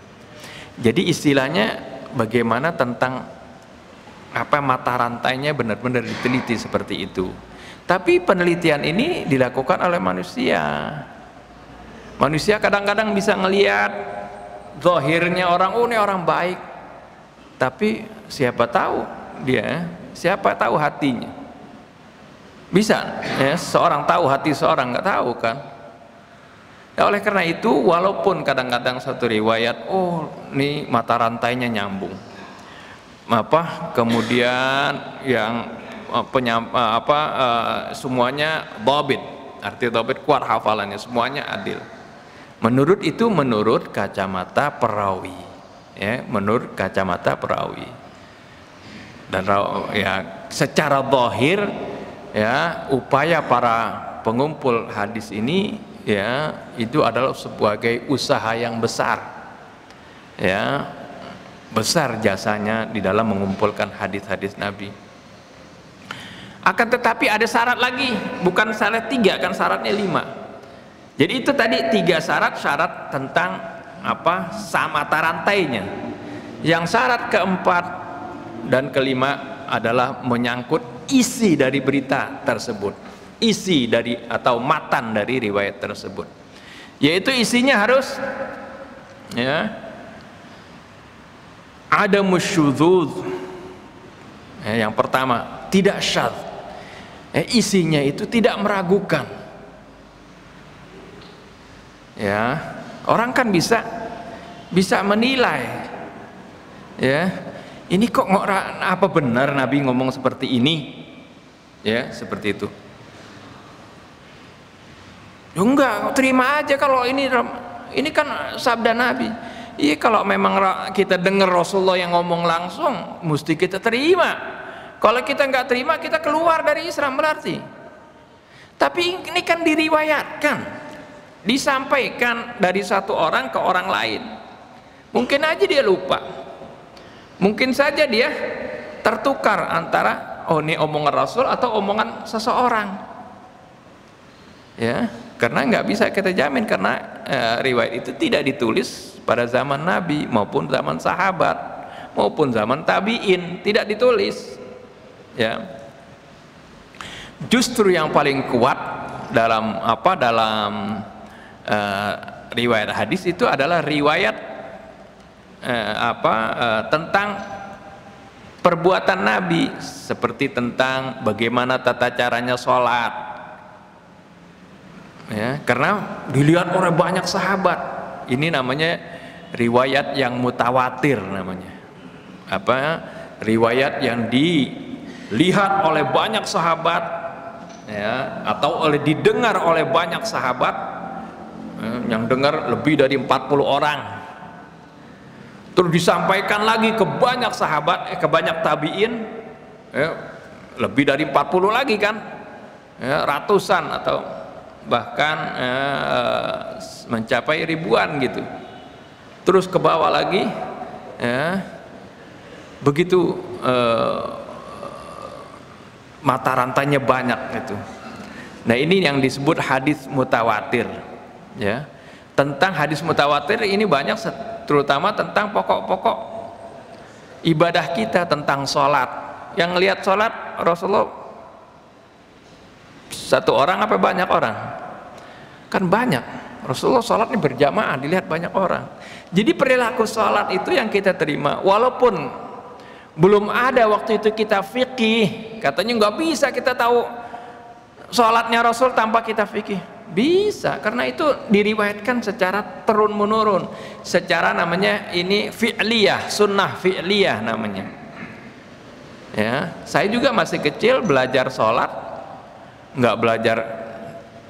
Jadi istilahnya bagaimana tentang apa mata rantainya benar-benar diteliti seperti itu. Tapi penelitian ini dilakukan oleh manusia. Manusia kadang-kadang bisa ngelihat zahirnya orang, oh ini orang baik, tapi siapa tahu hatinya. Bisa ya, seorang tahu hati seorang, nggak tahu kan. Ya, oleh karena itu walaupun kadang-kadang satu riwayat, oh ini mata rantainya nyambung, kemudian yang semuanya dhabit, arti dhabit kuat hafalannya, semuanya adil. Menurut kacamata perawi, ya, menurut kacamata perawi. Dan ya secara zahir ya upaya para pengumpul hadis ini ya itu adalah sebagai usaha yang besar, ya besar jasanya di dalam mengumpulkan hadis-hadis Nabi. Akan tetapi ada syarat lagi, bukan syarat 3 kan, syaratnya 5. Jadi itu tadi 3 syarat tentang mata rantainya. Yang syarat keempat dan kelima adalah menyangkut isi dari berita tersebut, isi dari atau matan dari riwayat tersebut, yaitu isinya harus ya ada musyudzuz. Yang pertama tidak syadz, isinya itu tidak meragukan. Ya, orang kan bisa menilai, ya ini kok apa benar Nabi ngomong seperti ini, ya seperti itu. Ya enggak, terima aja kalau ini kan sabda Nabi. Iya, kalau memang kita dengar Rasulullah yang ngomong langsung, mesti kita terima. Kalau kita nggak terima, kita keluar dari Islam berarti. Tapi ini kan diriwayatkan, disampaikan dari satu orang ke orang lain. Mungkin aja dia lupa, mungkin saja dia tertukar antara oh ini omongan Rasul atau omongan seseorang, ya karena nggak bisa kita jamin, karena riwayat itu tidak ditulis pada zaman Nabi maupun zaman sahabat maupun zaman tabiin, tidak ditulis, ya. Justru yang paling kuat dalam riwayat hadis itu adalah riwayat tentang perbuatan Nabi, seperti tentang bagaimana tata caranya sholat, ya, karena dilihat oleh banyak sahabat. Ini namanya riwayat yang mutawatir namanya. Riwayat yang dilihat oleh banyak sahabat, ya, atau didengar oleh banyak sahabat, yang dengar lebih dari 40 orang, terus disampaikan lagi ke banyak sahabat, ke banyak tabiin, ya, lebih dari 40 lagi kan, ya, ratusan atau bahkan mencapai ribuan gitu, terus ke bawah lagi, ya, begitu mata rantainya banyak itu. Nah ini yang disebut hadis mutawatir, ya. Tentang hadis mutawatir ini banyak, terutama tentang pokok-pokok ibadah kita, tentang sholat. Yang lihat sholat Rasulullah satu orang apa banyak orang? Kan banyak. Rasulullah sholat ini berjamaah, dilihat banyak orang. Jadi perilaku sholat itu yang kita terima, walaupun belum ada waktu itu kita fikih. Katanya nggak bisa kita tahu sholatnya Rasul tanpa kita fikih. Bisa, karena itu diriwayatkan secara turun menurun, secara namanya ini fi'liyah, sunnah fi'liyah namanya. Ya, saya juga masih kecil belajar sholat, nggak belajar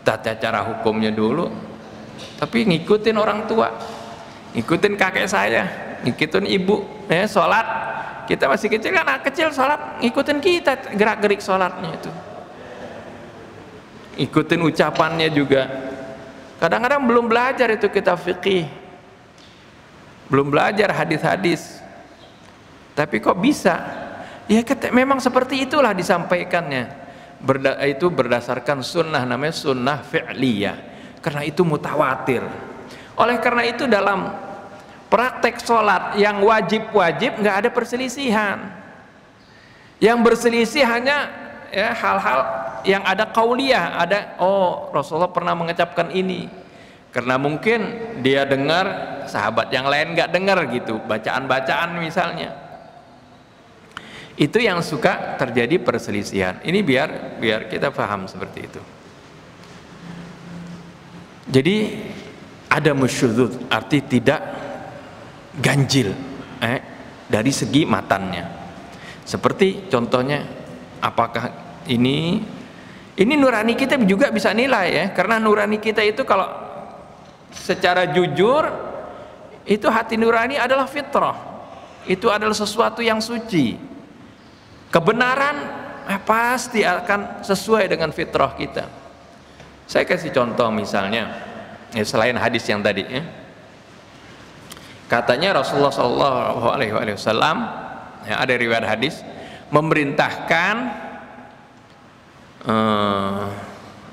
tata cara hukumnya dulu, tapi ngikutin orang tua, ngikutin kakek saya, ngikutin ibu, ya sholat. Kita masih kecil kan, anak kecil sholat, ngikutin kita gerak-gerik sholatnya itu, ikutin ucapannya juga. Kadang-kadang belum belajar itu kita fikih, belum belajar hadis-hadis, tapi kok bisa? Ya memang seperti itulah disampaikannya. Itu berdasarkan sunnah, namanya sunnah fi'liyah, karena itu mutawatir. Oleh karena itu dalam praktek sholat yang wajib-wajib nggak ada perselisihan. Yang berselisih hanya ya hal-hal yang ada qauliyah, ada Rasulullah pernah mengucapkan ini, karena mungkin dia dengar sahabat yang lain nggak dengar gitu, bacaan-bacaan misalnya. Itu yang suka terjadi perselisihan. Ini biar kita paham seperti itu. Jadi ada musyudzud, arti tidak ganjil dari segi matannya. Seperti contohnya, apakah ini nurani kita juga bisa nilai ya, karena nurani kita itu kalau secara jujur itu hati nurani adalah fitrah, itu adalah sesuatu yang suci. Kebenaran pasti akan sesuai dengan fitrah kita. Saya kasih contoh misalnya, selain hadis yang tadi ya. Katanya Rasulullah SAW, ya, ada riwayat hadis memerintahkan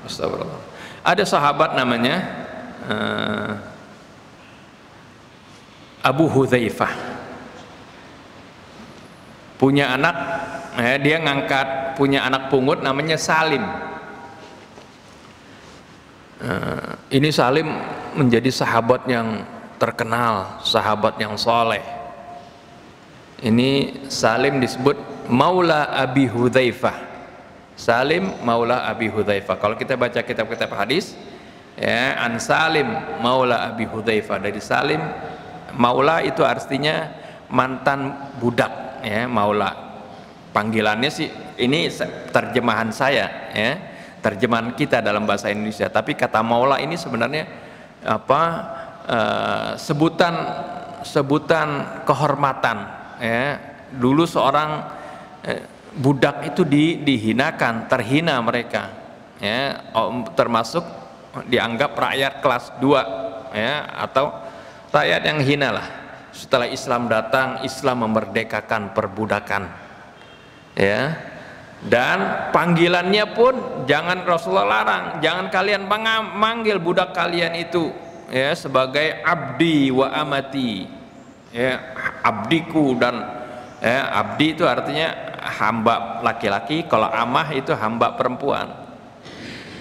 astagfirullah, ada sahabat namanya Abu Hudzaifah, punya anak, dia ngangkat punya anak pungut namanya Salim. Ini Salim menjadi sahabat yang terkenal, sahabat yang soleh. Ini Salim disebut Maula Abi Hudzaifah. Salim Maula Abi Hudzaifah. Kalau kita baca kitab-kitab hadis, ya, an Salim Maula Abi Hudzaifah, dari Salim Maula itu artinya mantan budak, ya, Maula. Panggilannya sih ini terjemahan saya, ya, terjemahan kita dalam bahasa Indonesia. Tapi kata Maula ini sebenarnya sebutan kehormatan, ya. Dulu seorang budak itu dihinakan, terhina mereka, ya, termasuk dianggap rakyat kelas 2, ya, atau rakyat yang hina lah. Setelah Islam datang, Islam memerdekakan perbudakan, ya. Dan panggilannya pun jangan Rasulullah larang, jangan kalian manggil budak kalian itu, ya, sebagai abdi wa amati, ya, abdiku dan, ya, abdi itu artinya hamba laki-laki, kalau amah itu hamba perempuan.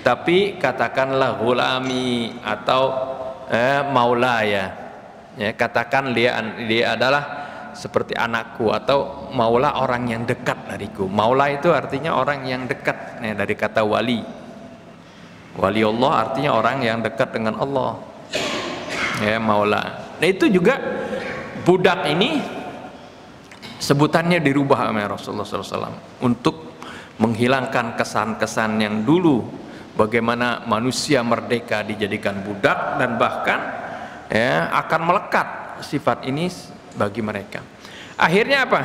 Tapi katakanlah gulami atau maulaya, ya, katakan dia adalah seperti anakku, atau maula orang yang dekat dariku. Maula itu artinya orang yang dekat, ya, dari kata wali. Wali Allah artinya orang yang dekat dengan Allah, ya, maula. Nah itu juga budak ini sebutannya dirubah oleh Rasulullah SAW untuk menghilangkan kesan-kesan yang dulu bagaimana manusia merdeka dijadikan budak, dan bahkan, ya, akan melekat sifat ini bagi mereka. Akhirnya apa?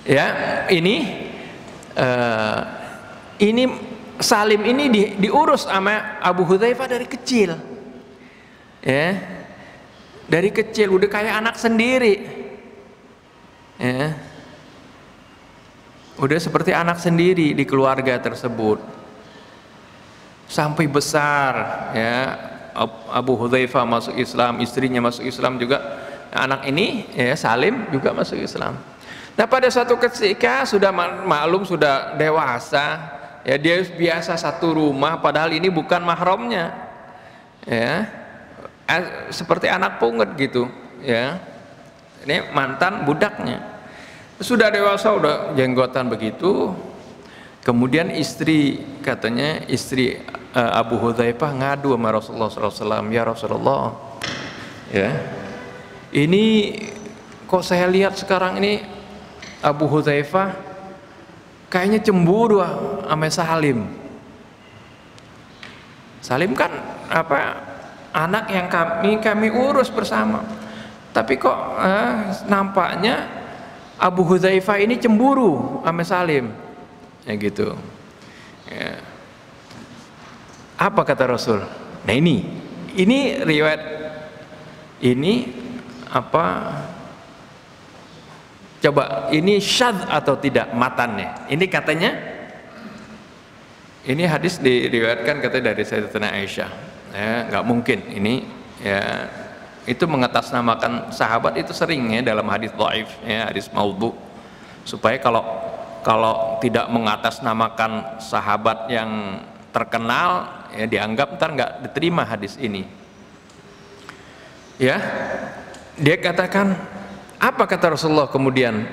Ya, ini Salim ini diurus sama Abu Hudzaifah dari kecil, ya, dari kecil udah kayak anak sendiri, ya, udah seperti anak sendiri di keluarga tersebut sampai besar, ya. Abu Hudzaifah masuk Islam, istrinya masuk Islam juga, anak ini, ya, Salim juga masuk Islam. Nah pada suatu ketika sudah maklum, sudah dewasa, ya, dia biasa satu rumah padahal ini bukan mahramnya, ya, seperti anak pungut gitu, ya, ini mantan budaknya. Sudah dewasa, udah jenggotan begitu, kemudian katanya istri Abu Hudzaifah ngadu sama Rasulullah SAW, ya Rasulullah, ya, ini kok saya lihat sekarang ini Abu Hudzaifah kayaknya cemburu sama Salim. Salim kan anak yang kami urus bersama, tapi kok nampaknya Abu Hudzaifah ini cemburu sama Salim, ya gitu, ya. Apa kata Rasul? Nah ini riwayat Ini apa? Coba ini syadz atau tidak matannya? Ini katanya, ini hadis diriwayatkan katanya dari Sayyidatina Aisyah. Ya, nggak mungkin ini ya, itu mengatasnamakan sahabat itu sering ya dalam hadis dhaif ya, hadis maudhu, supaya kalau tidak mengatasnamakan sahabat yang terkenal ya dianggap ntar nggak diterima hadis ini ya. Dia katakan, apa kata Rasulullah kemudian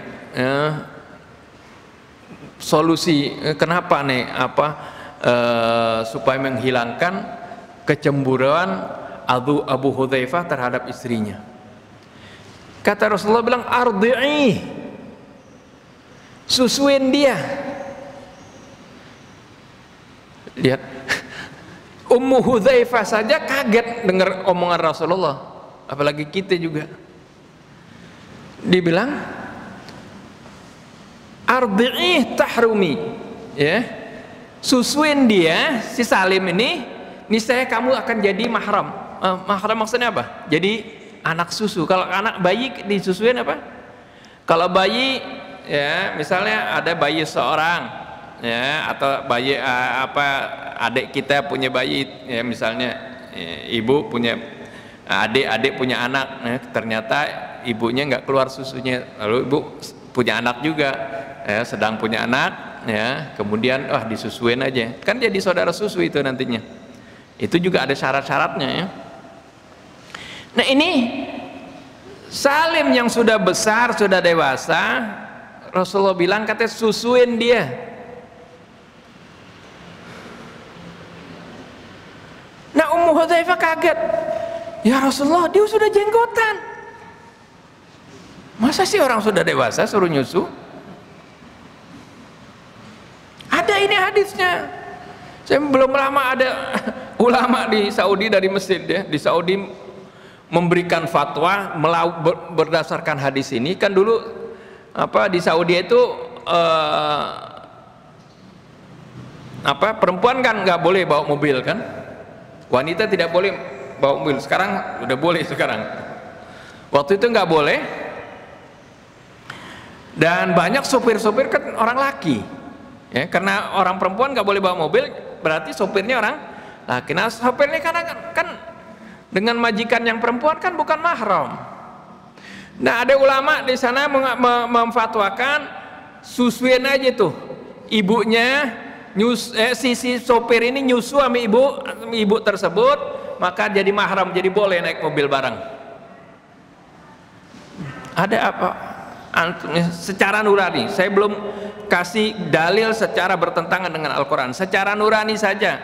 solusi kenapa nih supaya menghilangkan kecemburuan Abu Hudzaifah terhadap istrinya. Kata Rasulullah bilang, ardi'i, susuin dia. Lihat, Ummu Hudzaifah saja kaget dengar omongan Rasulullah, apalagi kita juga. Dibilang, ardi'i tahrumi, ya, susuin dia, si Salim ini, niscaya kamu akan jadi mahram. Mahram maksudnya apa? Jadi anak susu. Kalau anak bayi disusuin apa? Kalau bayi ya, misalnya ada bayi seorang ya, atau bayi adik kita punya bayi ya, misalnya ibu punya adik punya anak ya, ternyata ibunya nggak keluar susunya, lalu ibu punya anak juga ya, sedang punya anak ya, kemudian disusuin aja, kan jadi saudara susu itu nantinya. Itu juga ada syarat-syaratnya ya. Nah ini Salim yang sudah besar, sudah dewasa, Rasulullah bilang katanya susuin dia. Nah Ummu Hudzaifah kaget, ya Rasulullah, dia sudah jenggotan, masa sih orang sudah dewasa suruh nyusu? Ada ini hadisnya. Saya belum lama ada ulama di Saudi dari masjid ya, di Saudi memberikan fatwa berdasarkan hadis ini. Kan dulu di Saudi itu perempuan kan nggak boleh bawa mobil kan, wanita tidak boleh bawa mobil. Sekarang udah boleh sekarang. Waktu itu nggak boleh, dan banyak sopir-sopir kan orang laki ya, karena orang perempuan nggak boleh bawa mobil, berarti sopirnya orang laki. Nah sopirnya kan dengan majikan yang perempuan kan bukan mahram. Nah ada ulama di sana memfatwakan susuin aja tuh ibunya, si sopir ini nyusu sama ibu tersebut, maka jadi mahram, jadi boleh naik mobil bareng. Ada apa? Secara nurani, saya belum kasih dalil secara bertentangan dengan Al-Quran, secara nurani saja,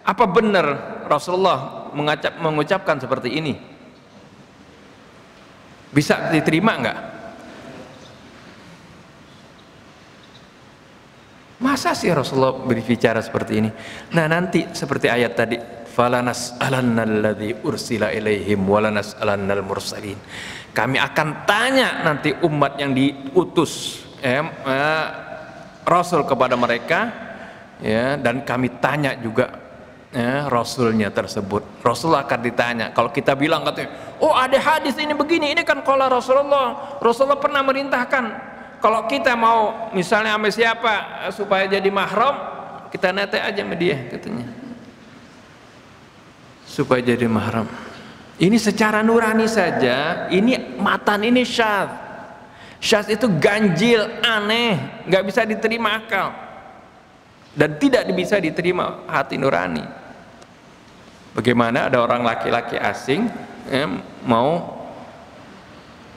apa benar Rasulullah mengucapkan seperti ini? Bisa diterima enggak? Masa sih Rasulullah berbicara seperti ini? Nah nanti seperti ayat tadi, falanas'alannalladzi ursila ilaihim walanas'alannal mursalin. Kami akan tanya nanti umat yang diutus Rasul kepada mereka ya, dan kami tanya juga Rasulnya tersebut. Rasul akan ditanya. Kalau kita bilang katanya, oh ada hadis ini begini, ini kan qala Rasulullah, Rasulullah pernah merintahkan kalau kita mau misalnya sama siapa supaya jadi mahram, kita nate aja sama dia katanya, supaya jadi mahram. Ini secara nurani saja, ini matan, ini syadz. Syadz itu ganjil, aneh, nggak bisa diterima akal, dan tidak bisa diterima hati nurani. Bagaimana ada orang laki-laki asing mau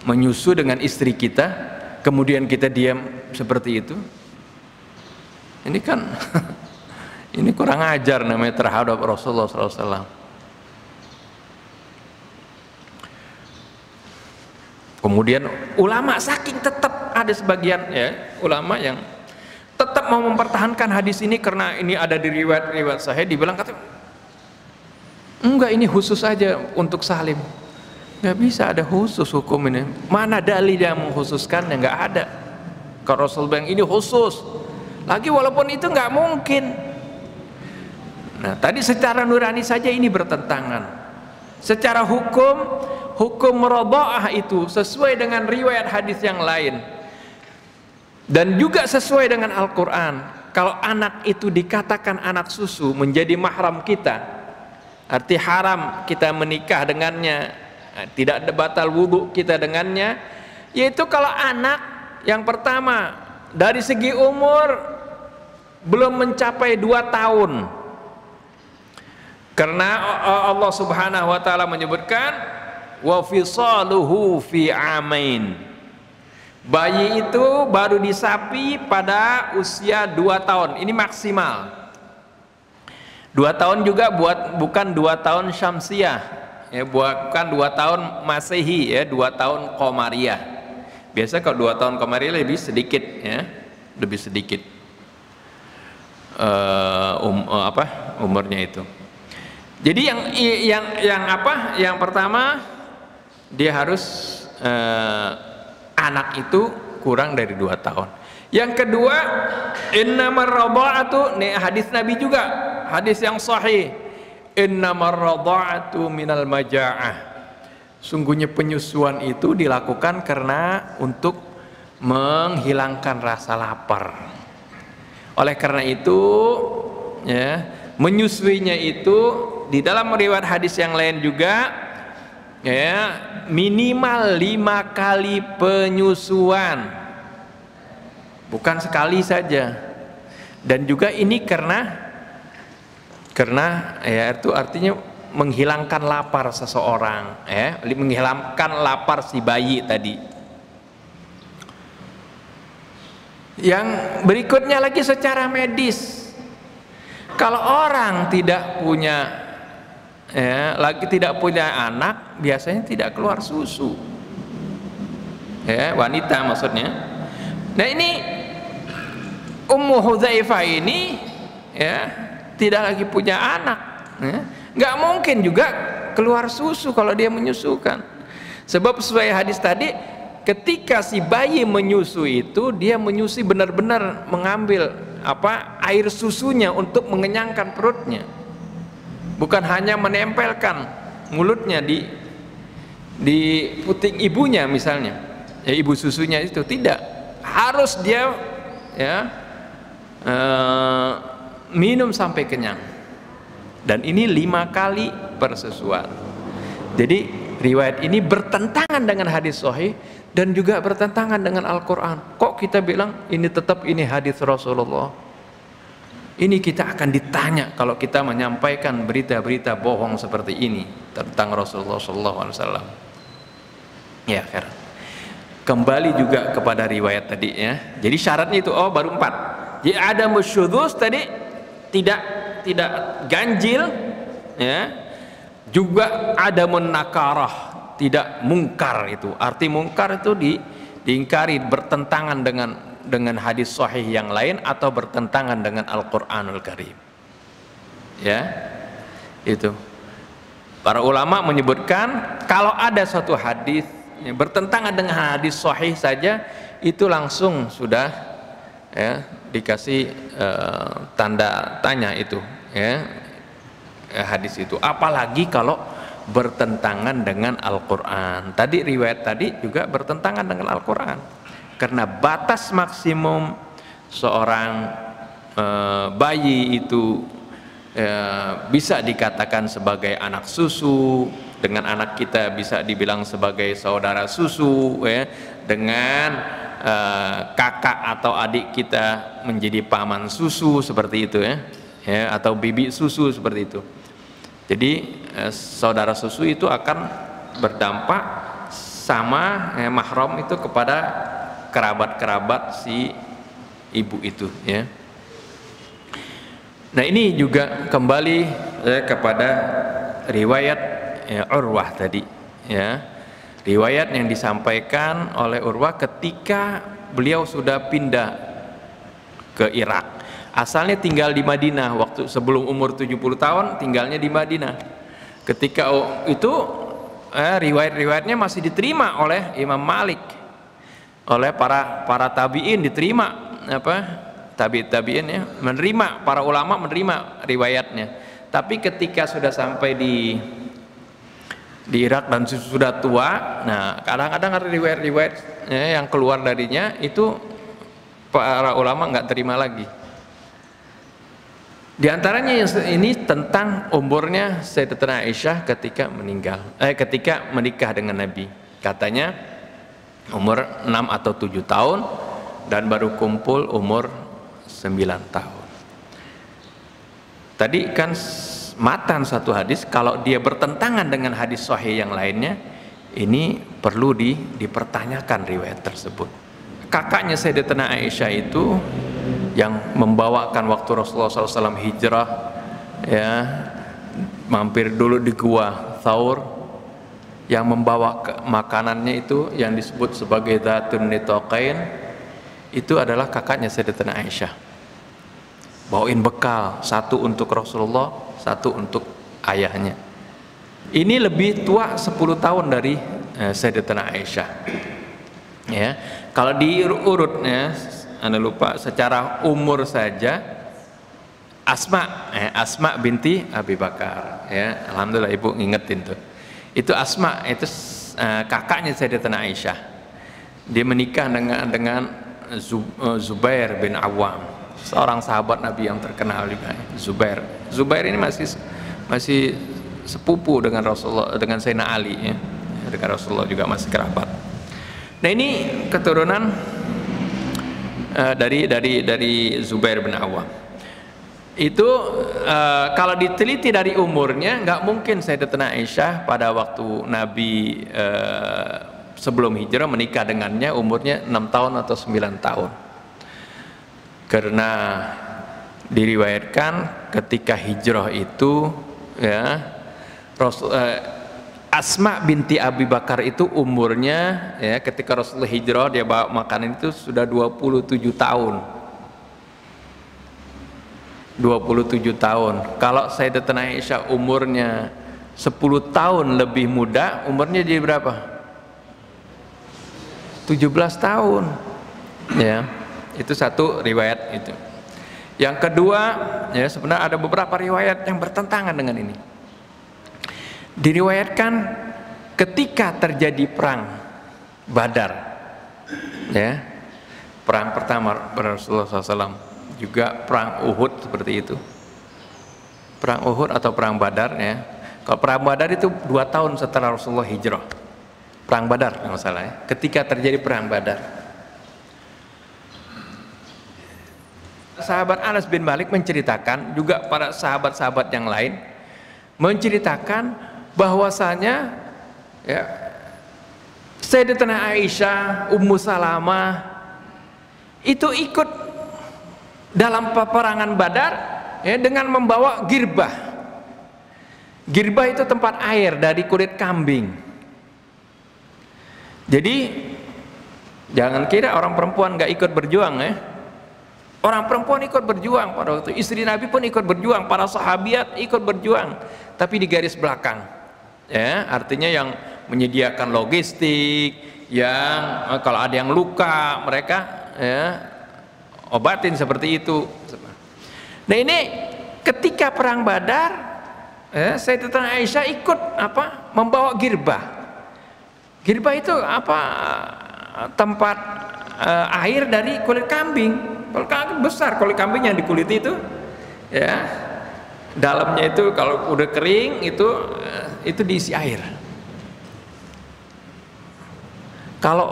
menyusu dengan istri kita, kemudian kita diam seperti itu? Ini kan ini kurang ajar namanya terhadap Rasulullah SAW. Kemudian ulama saking tetap, ada sebagian ya ulama yang tetap mau mempertahankan hadis ini karena ini ada di riwayat-riwayat sahih, dibilang katanya enggak, ini khusus aja untuk Salim, nggak bisa ada khusus hukum ini. Mana dalil yang mengkhususkannya? Nggak ada. Kalau Rasul bilang ini khusus lagi, walaupun itu nggak mungkin. Nah tadi secara nurani saja ini bertentangan. Secara hukum hukum radha'ah itu sesuai dengan riwayat hadis yang lain dan juga sesuai dengan Al-Quran. Kalau anak itu dikatakan anak susu, menjadi mahram kita, arti haram kita menikah dengannya, tidak ada batal wudhu kita dengannya, yaitu kalau anak yang pertama dari segi umur belum mencapai 2 tahun. Karena Allah Subhanahu wa taala menyebutkan wa fisaluhu fi amain. Bayi itu baru disapi pada usia 2 tahun. Ini maksimal. 2 tahun juga bukan 2 tahun syamsiah, ya, bukan 2 tahun Masehi, ya, 2 tahun Qamariyah. Biasa kalau 2 tahun Qamariyah lebih sedikit, ya, lebih sedikit umurnya itu. Jadi yang pertama dia harus anak itu kurang dari 2 tahun. Yang kedua, innamar radha'atu, nih hadis Nabi juga, hadis yang sahih, innamar radha'atu minal maja'ah. Sungguhnya penyusuan itu dilakukan karena untuk menghilangkan rasa lapar. Oleh karena itu, ya, menyusuinya itu di dalam riwayat hadis yang lain juga, ya, minimal 5 kali penyusuan, bukan sekali saja. Dan juga ini karena ya, itu artinya menghilangkan lapar seseorang, ya, menghilangkan lapar si bayi tadi. Yang berikutnya lagi secara medis, kalau orang tidak punya, ya, lagi tidak punya anak, biasanya tidak keluar susu, ya, wanita maksudnya. Nah, ini Ummu Hudzaifah ini, ya, tidak lagi punya anak, ya, nggak mungkin juga keluar susu kalau dia menyusukan. Sebab sesuai hadis tadi, ketika si bayi menyusu itu, dia menyusui benar-benar mengambil air susunya untuk mengenyangkan perutnya, bukan hanya menempelkan mulutnya di puting ibunya misalnya, ya, ibu susunya itu. Tidak, harus dia, ya, minum sampai kenyang, dan ini 5 kali persusuan. Jadi riwayat ini bertentangan dengan hadis sahih dan juga bertentangan dengan Al-Quran. Kok kita bilang ini hadis Rasulullah? Ini kita akan ditanya kalau kita menyampaikan berita-berita bohong seperti ini tentang Rasulullah SAW. Ya, kan. Kembali juga kepada riwayat tadi, ya. Jadi syaratnya itu baru 4. Jadi ada musyudus tadi, tidak ganjil, ya. Juga ada menakarah, tidak mungkar. Itu arti mungkar itu diingkari, bertentangan dengan hadis sahih yang lain atau bertentangan dengan Al-Qur'anul Karim, ya. Itu para ulama menyebutkan kalau ada suatu hadis yang bertentangan dengan hadis sahih saja, itu langsung sudah, ya, dikasih tanda tanya itu, ya, hadis itu. Apalagi kalau bertentangan dengan Al-Quran. Tadi riwayat tadi juga bertentangan dengan Al-Quran, karena batas maksimum seorang bayi itu bisa dikatakan sebagai anak susu. Dengan anak kita bisa dibilang sebagai saudara susu, ya. Dengan kakak atau adik kita menjadi paman susu, seperti itu, ya, ya, atau bibi susu, seperti itu. Jadi saudara susu itu akan berdampak sama, ya, mahram itu kepada kerabat-kerabat si ibu itu, ya. Nah, ini juga kembali, ya, kepada riwayat, ya, Urwah tadi, ya. Riwayat yang disampaikan oleh Urwah ketika beliau sudah pindah ke Irak. Asalnya tinggal di Madinah, waktu sebelum umur 70 tahun tinggalnya di Madinah. Ketika itu riwayat-riwayatnya masih diterima oleh Imam Malik, oleh para tabi'in, diterima tabi'in, ya, menerima, para ulama menerima riwayatnya. Tapi ketika sudah sampai di Irak dan sudah tua. Nah, kadang-kadang ada riwayat-riwayat yang keluar darinya itu para ulama nggak terima lagi. Di antaranya ini tentang umurnya Sayyidatina Aisyah ketika ketika menikah dengan Nabi. Katanya umur 6 atau 7 tahun dan baru kumpul umur 9 tahun. Tadi kan matan satu hadis, kalau dia bertentangan dengan hadis sahih yang lainnya, ini perlu dipertanyakan riwayat tersebut. Kakaknya Sayyidatina Aisyah itu yang membawakan waktu Rasulullah SAW hijrah, ya, mampir dulu di gua Thaur, yang membawa makanannya itu yang disebut sebagai Dzatun Nitaqain, itu adalah kakaknya Sayyidatina Aisyah. Bawain bekal, satu untuk Rasulullah, satu untuk ayahnya. Ini lebih tua 10 tahun dari Sayyidatina Aisyah. Ya, kalau diurutnya, Anda lupa secara umur saja, Asma binti Abi Bakar. Ya, alhamdulillah ibu ngingetin tuh. Itu Asma, itu kakaknya Sayyidatina Aisyah. Dia menikah dengan Zubair bin Awam, seorang sahabat Nabi yang terkenal juga. Zubair ini masih sepupu dengan Rasulullah, dengan Sayyidina Ali, ya. Dengan Rasulullah juga masih kerabat. Nah, ini keturunan dari Zubair bin Awam. Itu kalau diteliti dari umurnya, nggak mungkin Sayyidatina Aisyah pada waktu Nabi sebelum hijrah menikah dengannya umurnya 6 tahun atau 9 tahun. Karena diriwayatkan ketika hijrah itu, ya, Asma binti Abi Bakar itu umurnya, ya, ketika Rasulullah hijrah dia bawa makanan itu sudah 27 tahun. 27 tahun. Kalau Sayyidatina Aisyah umurnya 10 tahun lebih muda, umurnya jadi berapa? 17 tahun. Ya. Itu satu riwayat itu. Yang kedua, ya, sebenarnya ada beberapa riwayat yang bertentangan dengan ini. Diriwayatkan ketika terjadi perang Badar, ya, perang pertama Rasulullah SAW, juga perang Uhud seperti itu. Perang Uhud atau perang Badar, ya. Kalau perang Badar itu 2 tahun setelah Rasulullah hijrah. Perang Badar kalau salah, ya. Ketika terjadi perang Badar, sahabat Anas bin Malik menceritakan, juga para sahabat-sahabat yang lain menceritakan bahwasanya, ya, Sayyidatina Aisyah, Ummu Salamah itu ikut dalam peperangan Badar, ya, dengan membawa girbah. Girbah itu tempat air dari kulit kambing. Jadi jangan kira orang perempuan nggak ikut berjuang, ya. Orang perempuan ikut berjuang pada waktu, istri Nabi pun ikut berjuang, para sahabiat ikut berjuang, tapi di garis belakang. Ya, artinya yang menyediakan logistik, yang kalau ada yang luka mereka, ya, obatin seperti itu. Nah, ini ketika perang Badar, ya, Sayyidatina Aisyah ikut membawa girbah. Girbah itu tempat air dari kulit kambing. Kulit kambing besar, kulit kambing yang dikuliti itu, ya, dalamnya itu kalau udah kering itu diisi air. Kalau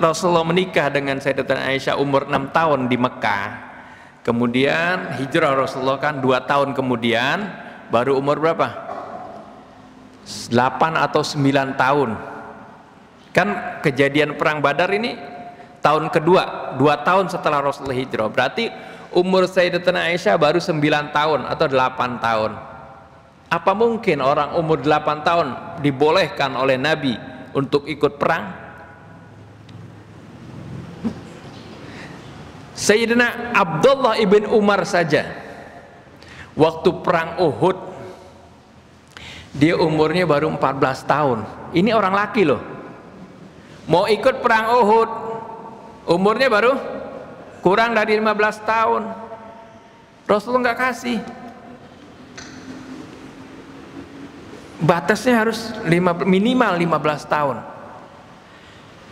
Rasulullah menikah dengan Sayyidatina Aisyah umur 6 tahun di Mekah, kemudian hijrah Rasulullah kan 2 tahun kemudian, baru umur berapa? 8 atau 9 tahun. Kan kejadian perang Badar ini tahun kedua, 2 tahun setelah Rasulullah hijrah. Berarti umur Sayyidatina Aisyah baru 9 tahun atau 8 tahun. Apa mungkin orang umur 8 tahun dibolehkan oleh Nabi untuk ikut perang? Sayyidina Abdullah ibn Umar saja waktu perang Uhud dia umurnya baru 14 tahun. Ini orang laki loh, mau ikut perang Uhud umurnya baru kurang dari 15 tahun. Rasulullah nggak kasih. batasnya harus minimal 15 tahun.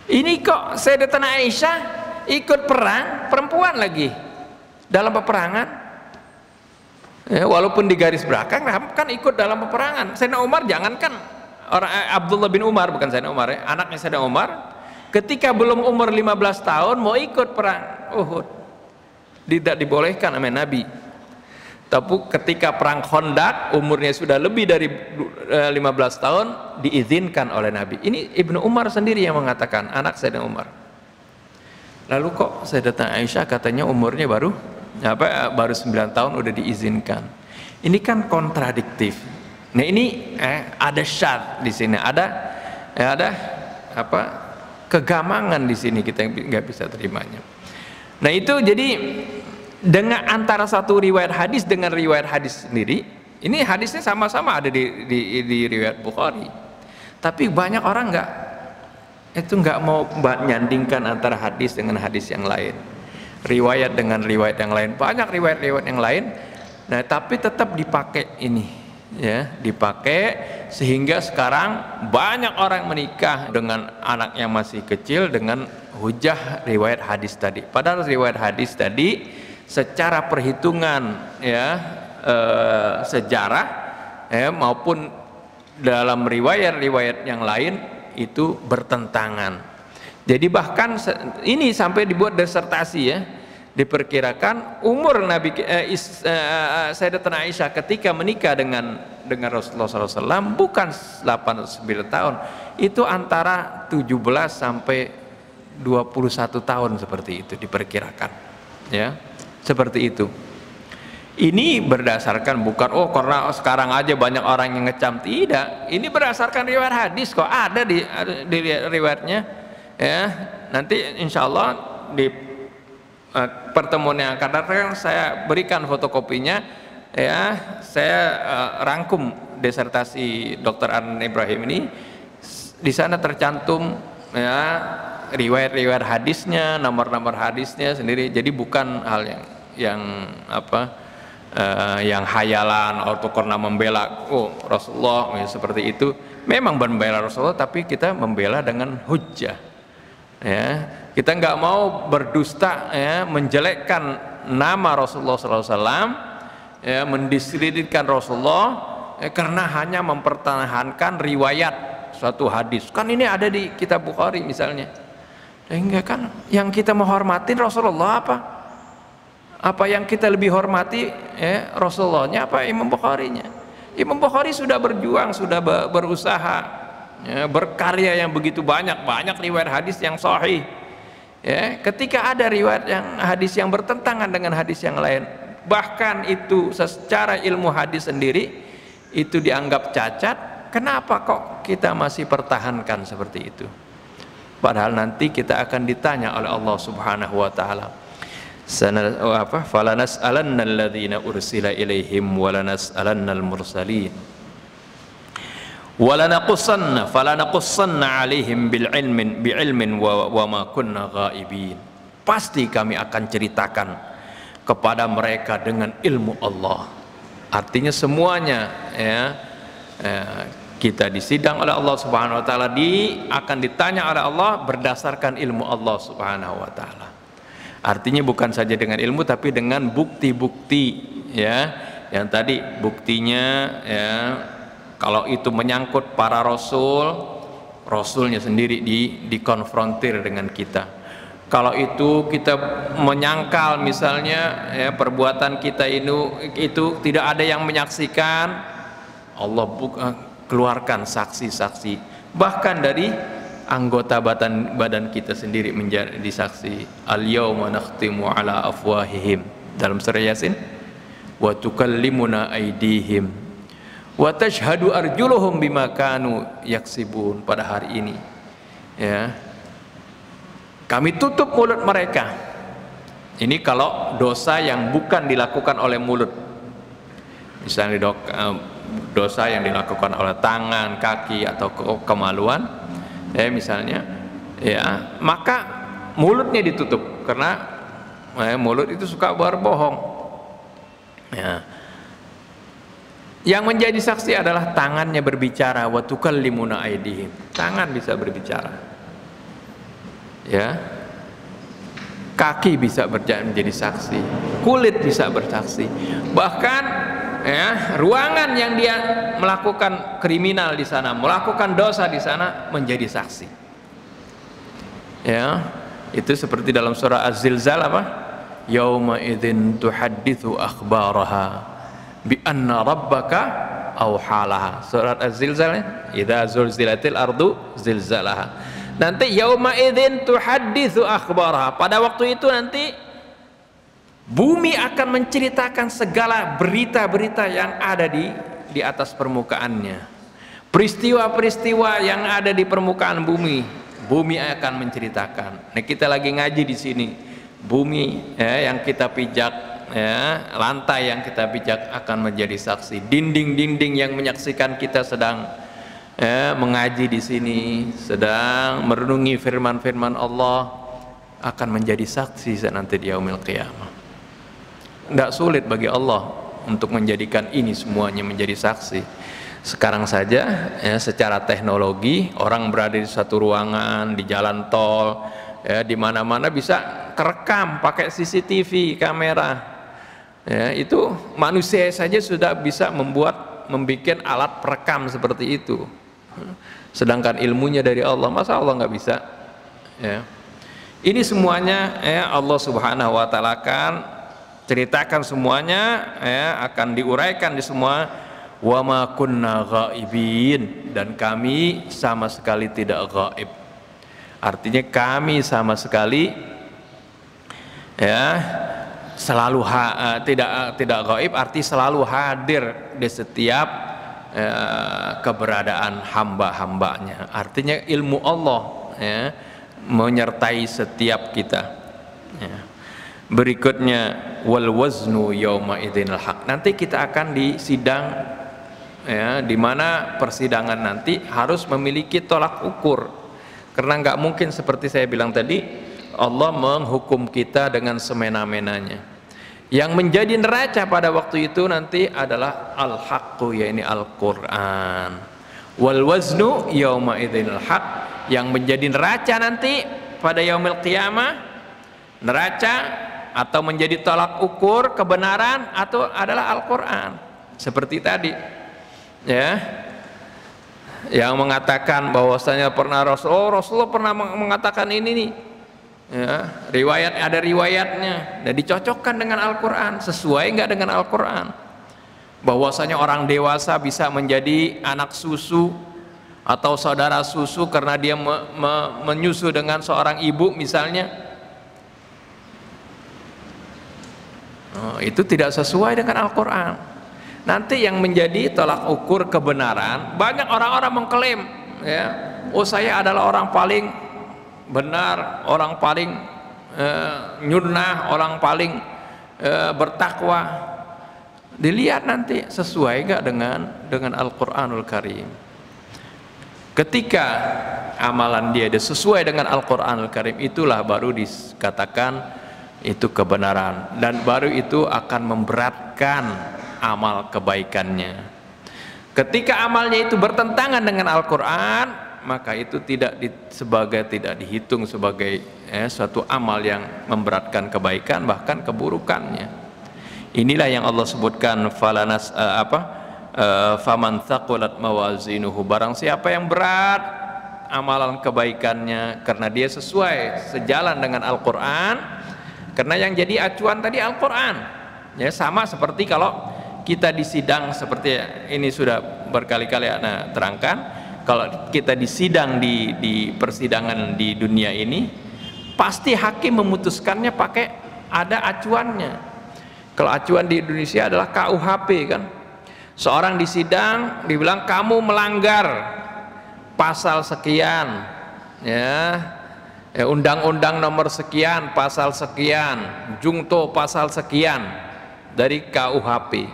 Ini kok Sayyidatuna Aisyah ikut perang perempuan lagi dalam peperangan, ya, walaupun di garis belakang kan ikut dalam peperangan. Sayyidina Umar, jangankan orang Abdullah bin Umar, bukan Sayyidina Umar ya, anaknya Sayyidina Umar, ketika belum umur 15 tahun mau ikut perang Uhud, tidak dibolehkan sama Nabi. Tapi ketika perang Khandaq umurnya sudah lebih dari 15 tahun diizinkan oleh Nabi. Ini Ibnu Umar sendiri yang mengatakan, anak Sayyidina Umar. Lalu kok Sayyidatuna Aisyah katanya umurnya baru 9 tahun udah diizinkan. Ini kan kontradiktif. Nah ini ada syad di sini, ada kegamangan di sini, kita nggak bisa terimanya. Nah itu jadi dengan antara satu riwayat hadis dengan riwayat hadis sendiri, ini hadisnya sama-sama ada di riwayat Bukhari, tapi banyak orang nggak mau nyandingkan antara hadis dengan hadis yang lain, riwayat dengan riwayat yang lain, banyak riwayat-riwayat yang lain. Nah tapi tetap dipakai ini, ya, dipakai sehingga sekarang banyak orang menikah dengan anak yang masih kecil dengan hujah riwayat hadis tadi. Padahal riwayat hadis tadi secara perhitungan, ya, sejarah, ya, maupun dalam riwayat-riwayat yang lain itu bertentangan. Jadi bahkan ini sampai dibuat disertasi, ya, diperkirakan umur Nabi Sayyidatuna Aisyah ketika menikah dengan Rasulullah SAW bukan 8-9 tahun, itu antara 17 sampai 21 tahun, seperti itu diperkirakan, ya, seperti itu. Ini berdasarkan bukan karena sekarang aja banyak orang yang ngecam, tidak. Ini berdasarkan riwayat hadis, kok ada di riwayatnya, ya. Nanti insya Allah di pertemuan yang akan datang saya berikan fotokopinya, ya. Saya rangkum disertasi Dr. Arnan Ibrahim ini, di sana tercantum, ya, riwayat-riwayat hadisnya, nomor-nomor hadisnya sendiri. Jadi bukan hal yang hayalan atau karena membela Rasulullah, seperti itu. Memang membela Rasulullah, tapi kita membela dengan hujjah, ya. Kita nggak mau berdusta, ya, menjelekkan nama Rasulullah SAW, ya, mendiskreditkan Rasulullah, ya, karena hanya mempertahankan riwayat suatu hadis. Kan ini ada di kitab Bukhari misalnya. Enggak, kan yang kita menghormati Rasulullah apa yang kita lebih hormati, ya, Rasulullahnya apa Imam Bukharinya. Imam Bukhari sudah berjuang, sudah berusaha, ya, berkarya yang begitu banyak riwayat hadis yang sahih, ya. Ketika ada riwayat yang hadis yang bertentangan dengan hadis yang lain, bahkan itu secara ilmu hadis sendiri itu dianggap cacat, kenapa kok kita masih pertahankan seperti itu? Padahal nanti kita akan ditanya oleh Allah Subhanahu wa taala. Falanas'alanna alladhina ursila ilaihim walanas'alannal mursalin falanaqussanna alaihim bi'ilmin wa ma kunna ghaibin. Pasti kami akan ceritakan kepada mereka dengan ilmu Allah. Artinya semuanya, ya, kita disidang oleh Allah Subhanahu wa taala, akan ditanya oleh Allah berdasarkan ilmu Allah Subhanahu wa taala. Artinya bukan saja dengan ilmu, tapi dengan bukti-bukti, ya. Yang tadi buktinya, ya, kalau itu menyangkut para rasulnya sendiri dikonfrontir dengan kita. Kalau itu kita menyangkal misalnya, ya, perbuatan kita itu tidak ada yang menyaksikan, Allah keluarkan saksi-saksi, bahkan dari anggota badan kita sendiri menjadi saksi. Al-yawma nakhtimu ala afwahihim dalam surah Yasin, wa tukallimuna aydihim wa tashhadu arjuluhum bima kanu yaksibun. Pada hari ini, ya, kami tutup mulut mereka. Ini kalau dosa yang bukan dilakukan oleh mulut, misalnya dosa yang dilakukan oleh tangan, kaki, atau kemaluan, ya, misalnya, ya, maka mulutnya ditutup karena mulut itu suka berbohong, ya. Yang menjadi saksi adalah tangannya berbicara, wa tukallimuna aydihim. Tangan bisa berbicara. Ya. Kaki bisa menjadi saksi, kulit bisa bersaksi. Bahkan ya, ruangan yang dia melakukan kriminal di sana, melakukan dosa di sana menjadi saksi. Ya, itu seperti dalam surah Az-Zilzal apa? Yauma idzin tuhadditsu akhbaraha bi anna rabbaka awhalaha. Surat Az-Zilzal, idza zulzilatil ardu zilzalaha. Nanti yauma idzin tuhadditsu akhbaraha. Pada waktu itu nanti bumi akan menceritakan segala berita-berita yang ada di atas permukaannya. Peristiwa-peristiwa yang ada di permukaan bumi, bumi akan menceritakan. Nah, kita lagi ngaji di sini. Bumi ya, yang kita pijak, ya, lantai yang kita pijak akan menjadi saksi. Dinding-dinding yang menyaksikan kita sedang mengaji di sini, sedang merenungi firman-firman Allah akan menjadi saksi nanti di yaumil qiyamah. Tidak sulit bagi Allah untuk menjadikan ini semuanya menjadi saksi. Sekarang saja ya, secara teknologi orang berada di satu ruangan, di jalan tol, ya, di mana-mana bisa kerekam pakai CCTV kamera. Ya, itu manusia saja sudah bisa membuat alat perekam seperti itu. Sedangkan ilmunya dari Allah, masa Allah nggak bisa? Ya. Ini semuanya ya, Allah Subhanahu Wa Taala akan ceritakan semuanya, ya, akan diuraikan di semua. Wa ma kunna ghaibin, dan kami sama sekali tidak gaib. Artinya kami sama sekali ya selalu tidak gaib, arti selalu hadir di setiap keberadaan hamba-hambanya. Artinya ilmu Allah ya, menyertai setiap kita. Ya. Berikutnya wal waznu yauma idzinil haq. Nanti kita akan disidang ya, di mana persidangan nanti harus memiliki tolak ukur. Karena nggak mungkin seperti saya bilang tadi, Allah menghukum kita dengan semena-menanya. Yang menjadi neraca pada waktu itu nanti adalah al-haqqu, yaitu Al-Quran. Wal waznu yauma idzinil haq. Yang menjadi neraca nanti pada yaumil qiyamah, neraca atau menjadi tolak ukur kebenaran atau adalah Al-Quran. Seperti tadi ya, yang mengatakan bahwasanya pernah Rasulullah pernah mengatakan ini nih ya, ada riwayatnya dan dicocokkan dengan Al-Quran. Sesuai nggak dengan Al-Quran? Bahwasanya orang dewasa bisa menjadi anak susu atau saudara susu karena dia menyusu dengan seorang ibu misalnya. Itu tidak sesuai dengan Al-Quran. Nanti yang menjadi tolak ukur kebenaran, banyak orang-orang mengklaim ya, oh saya adalah orang paling benar, orang paling nyunnah, orang paling bertakwa. Dilihat nanti sesuai nggak dengan Al-Quranul Karim. Ketika amalan dia sesuai dengan Al-Quranul Karim, itulah baru dikatakan itu kebenaran, dan baru itu akan memberatkan amal kebaikannya. Ketika amalnya itu bertentangan dengan Al-Quran, maka itu tidak dihitung sebagai suatu amal yang memberatkan kebaikan, bahkan keburukannya. Inilah yang Allah sebutkan faman thaqulat mawazinuhu, barang siapa yang berat amalan kebaikannya karena dia sejalan dengan Al-Quran. Karena yang jadi acuan tadi Al-Quran ya, sama seperti kalau kita disidang, seperti ini sudah berkali-kali Ana terangkan, kalau kita disidang di persidangan di dunia ini, pasti hakim memutuskannya pakai ada acuannya. Kalau acuan di Indonesia adalah KUHP kan, seorang disidang dibilang kamu melanggar pasal sekian ya, undang-undang nomor sekian, pasal sekian, jungto pasal sekian dari KUHP.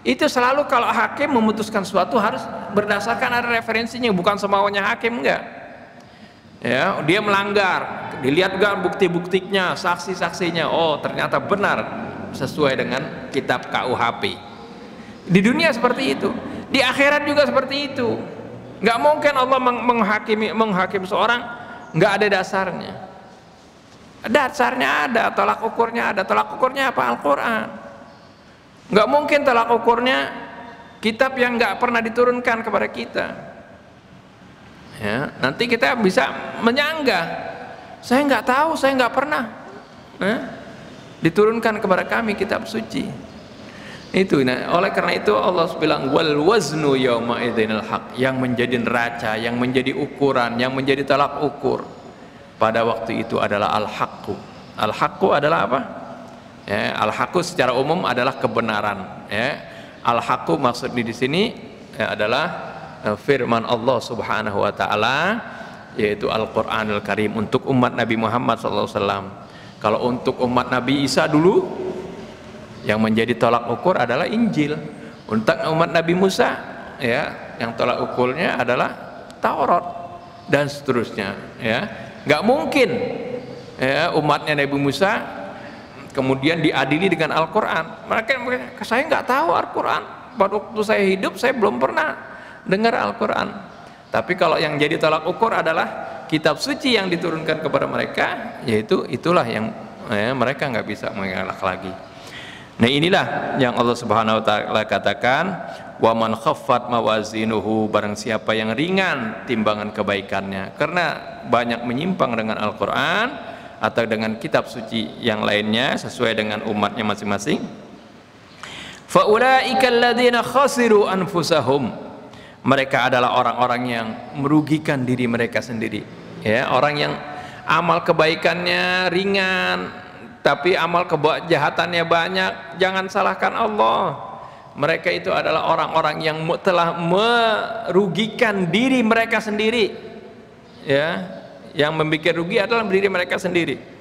Itu selalu kalau hakim memutuskan suatu harus berdasarkan ada referensinya, bukan semaunya hakim, enggak. Ya, dia melanggar, dilihat enggak bukti-buktinya, saksi-saksinya, oh ternyata benar sesuai dengan kitab KUHP. Di dunia seperti itu, di akhirat juga seperti itu. Nggak mungkin Allah menghakimi seorang nggak ada dasarnya. Dasarnya ada, tolak ukurnya ada. Tolak ukurnya apa? Al-Quran. Nggak mungkin tolak ukurnya kitab yang nggak pernah diturunkan kepada kita. Ya, nanti kita bisa menyanggah. Saya nggak tahu, saya nggak pernah diturunkan kepada kami kitab suci. Itu, nah, oleh karena itu Allah bilang wal waznu yauma idzinil haq, yang menjadi neraca, yang menjadi ukuran, yang menjadi tolak ukur pada waktu itu adalah al-haqqu. Al-haqqu adalah apa? Ya, al-haqqu secara umum adalah kebenaran. Ya. Al-haqqu maksud di sini ya, adalah firman Allah Subhanahu wa taala, yaitu Al-Qur'anul Karim untuk umat Nabi Muhammad SAW. Kalau untuk umat Nabi Isa dulu, yang menjadi tolak ukur adalah Injil. Untuk umat Nabi Musa, ya, yang tolak ukurnya adalah Taurat dan seterusnya. Ya, nggak mungkin ya, umatnya Nabi Musa kemudian diadili dengan Al-Quran. Mereka saya nggak tahu Al-Quran. Pada waktu saya hidup saya belum pernah dengar Al-Quran. Tapi kalau yang jadi tolak ukur adalah kitab suci yang diturunkan kepada mereka, yaitu itulah yang ya, mereka nggak bisa mengelak lagi. Nah, inilah yang Allah Subhanahu wa taala katakan, wa man khaffat mawazinuhu, barang siapa yang ringan timbangan kebaikannya karena banyak menyimpang dengan Al-Qur'an atau dengan kitab suci yang lainnya sesuai dengan umatnya masing-masing, fa ulaika alladzina khasiru anfusahum, mereka adalah orang-orang yang merugikan diri mereka sendiri. Ya, orang yang amal kebaikannya ringan tapi amal kejahatannya banyak, jangan salahkan Allah. Mereka itu adalah orang-orang yang telah merugikan diri mereka sendiri. Ya, yang membuat rugi adalah diri mereka sendiri.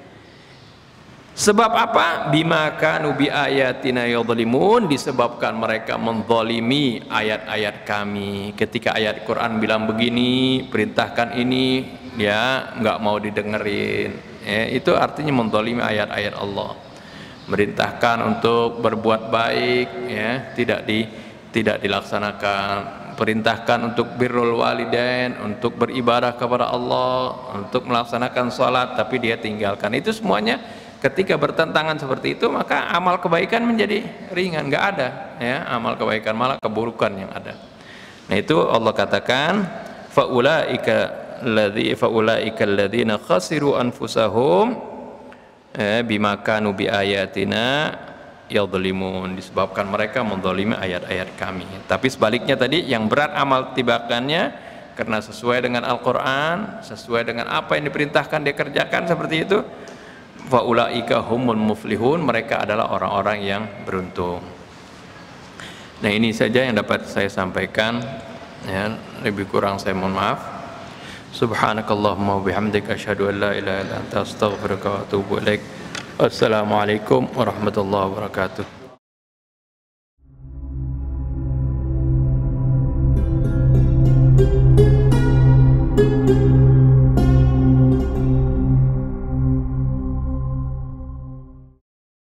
Sebab apa? Bima kanu bi ayatina yadhlimun, disebabkan mereka menzalimi ayat-ayat kami. Ketika ayat Quran bilang begini, perintahkan ini, ya nggak mau didengerin. Ya, itu artinya menzalimi ayat-ayat Allah. Merintahkan untuk berbuat baik, ya tidak dilaksanakan. Perintahkan untuk birrul walidain, untuk beribadah kepada Allah, untuk melaksanakan sholat, tapi dia tinggalkan. Itu semuanya ketika bertentangan seperti itu, maka amal kebaikan menjadi ringan, nggak ada ya amal kebaikan, malah keburukan yang ada. Nah, itu Allah katakan faulaika alladzina khasiru anfusahum bima kanu bi ayatina yadhlimun, disebabkan mereka menzalimi ayat-ayat kami. Tapi sebaliknya tadi, yang berat amal tibakannya karena sesuai dengan Al-Qur'an, sesuai dengan apa yang diperintahkan dia kerjakan, seperti itu. Faulaika humul muflihun, mereka adalah orang-orang yang beruntung. Nah, ini saja yang dapat saya sampaikan, ya, lebih kurang saya mohon maaf. Subhanakallahumma wa bihamdika asyhadu an la ilaha illa anta astaghfiruka wa atubu ilaik. Wassalamualaikum warahmatullahi wabarakatuh.